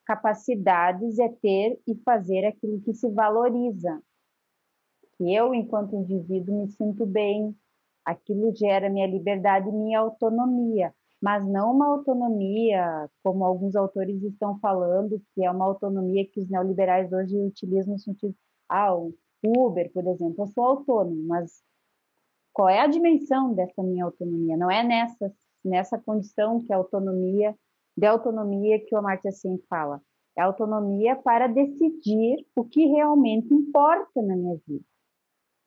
capacidades é ter e fazer aquilo que se valoriza. Que eu, enquanto indivíduo, me sinto bem, aquilo gera minha liberdade e minha autonomia, mas não uma autonomia, como alguns autores estão falando, que é uma autonomia que os neoliberais hoje utilizam no sentido, o Uber, por exemplo, eu sou autônomo, mas qual é a dimensão dessa minha autonomia? Não é nessa condição que a autonomia, de autonomia que o Amartya Sen fala. É autonomia para decidir o que realmente importa na minha vida,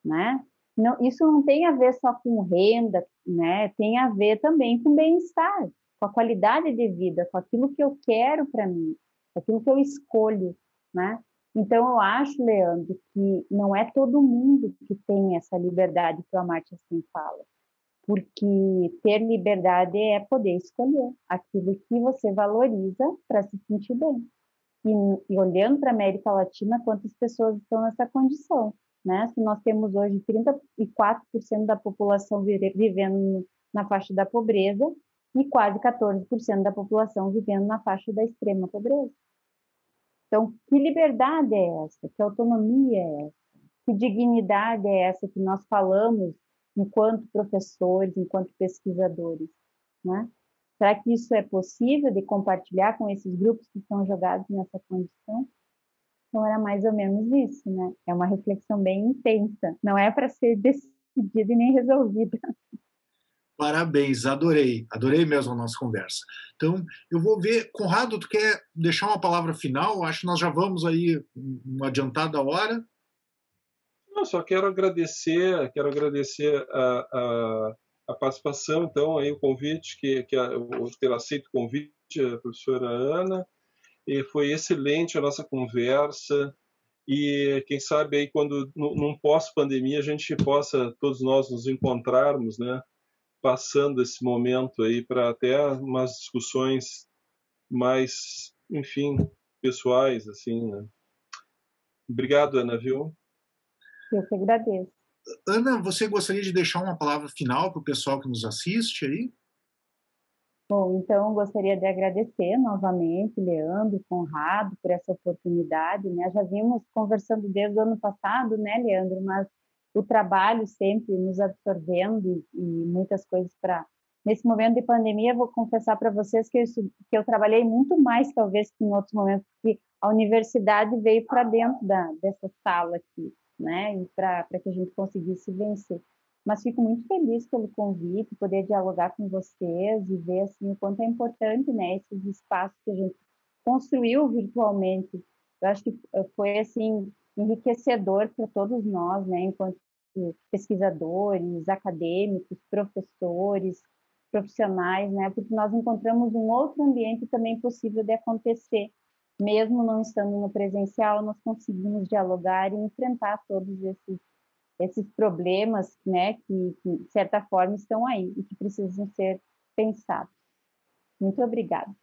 né? Não, isso não tem a ver só com renda, né? Tem a ver também com bem-estar, com a qualidade de vida, com aquilo que eu quero para mim, aquilo que eu escolho, né? Então, eu acho, Leandro, que não é todo mundo que tem essa liberdade que o Amartya Sen fala, porque ter liberdade é poder escolher aquilo que você valoriza para se sentir bem. E olhando para a América Latina, quantas pessoas estão nessa condição, né? Se nós temos hoje 34% da população vivendo na faixa da pobreza e quase 14% da população vivendo na faixa da extrema pobreza. Então, que liberdade é essa? Que autonomia é essa? Que dignidade é essa que nós falamos enquanto professores, enquanto pesquisadores, né? Será que isso é possível de compartilhar com esses grupos que estão jogados nessa condição? Então, era mais ou menos isso, né? É uma reflexão bem intensa. Não é para ser decidida e nem resolvida. Parabéns, adorei. Adorei mesmo a nossa conversa. Então, eu vou ver. Conrado, tu quer deixar uma palavra final? Acho que nós já vamos aí uma adiantada hora. Eu só quero agradecer a participação, então, aí o convite, eu ter aceito o convite, a professora Ana, e foi excelente a nossa conversa, e quem sabe aí quando, num pós-pandemia, a gente possa, todos nós, nos encontrarmos, né, passando esse momento aí para até umas discussões mais, enfim, pessoais, assim, né. Obrigado, Ana, viu? Eu que agradeço. Ana, você gostaria de deixar uma palavra final para o pessoal que nos assiste aí? Bom, então gostaria de agradecer novamente, Leandro, Conrado, por essa oportunidade, né? Já vimos conversando desde o ano passado, né, Leandro? Mas o trabalho sempre nos absorvendo e muitas coisas para... Nesse momento de pandemia, vou confessar para vocês que eu trabalhei muito mais, talvez, que em outros momentos, porque a universidade veio para dentro dessa sala aqui, né? E para que a gente conseguisse vencer. Mas fico muito feliz pelo convite, poder dialogar com vocês e ver assim o quanto é importante, né, esses espaços que a gente construiu virtualmente. Eu acho que foi assim enriquecedor para todos nós, né, enquanto pesquisadores, acadêmicos, professores, profissionais, né, porque nós encontramos um outro ambiente também possível de acontecer. Mesmo não estando no presencial, nós conseguimos dialogar e enfrentar todos esses problemas, né, que de certa forma estão aí e que precisam ser pensados. Muito obrigada.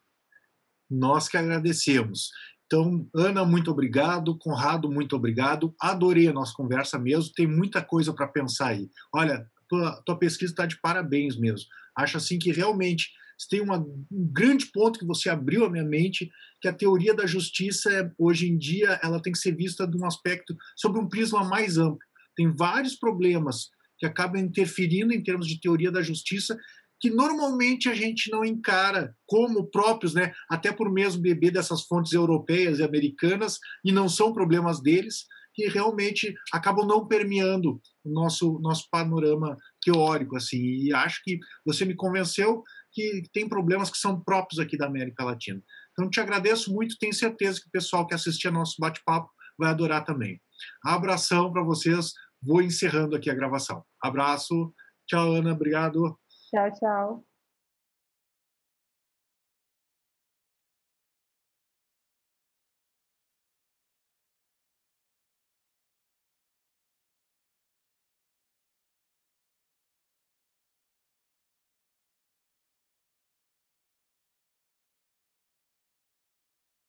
Nós que agradecemos. Então, Ana, muito obrigado. Conrado, muito obrigado. Adorei a nossa conversa mesmo. Tem muita coisa para pensar aí. Olha, tua pesquisa está de parabéns mesmo. Acho assim que realmente tem um grande ponto que você abriu a minha mente, que a teoria da justiça, hoje em dia, ela tem que ser vista de um aspecto, sobre um prisma mais amplo. Tem vários problemas que acabam interferindo em termos de teoria da justiça que normalmente a gente não encara como próprios, né, até por mesmo beber dessas fontes europeias e americanas, e não são problemas deles, que realmente acabam não permeando o nosso panorama teórico. Assim. E acho que você me convenceu que tem problemas que são próprios aqui da América Latina. Então, te agradeço muito, tenho certeza que o pessoal que assistia nosso bate-papo vai adorar também. Abração para vocês, vou encerrando aqui a gravação. Abraço, tchau, Ana, obrigado. Tchau, tchau.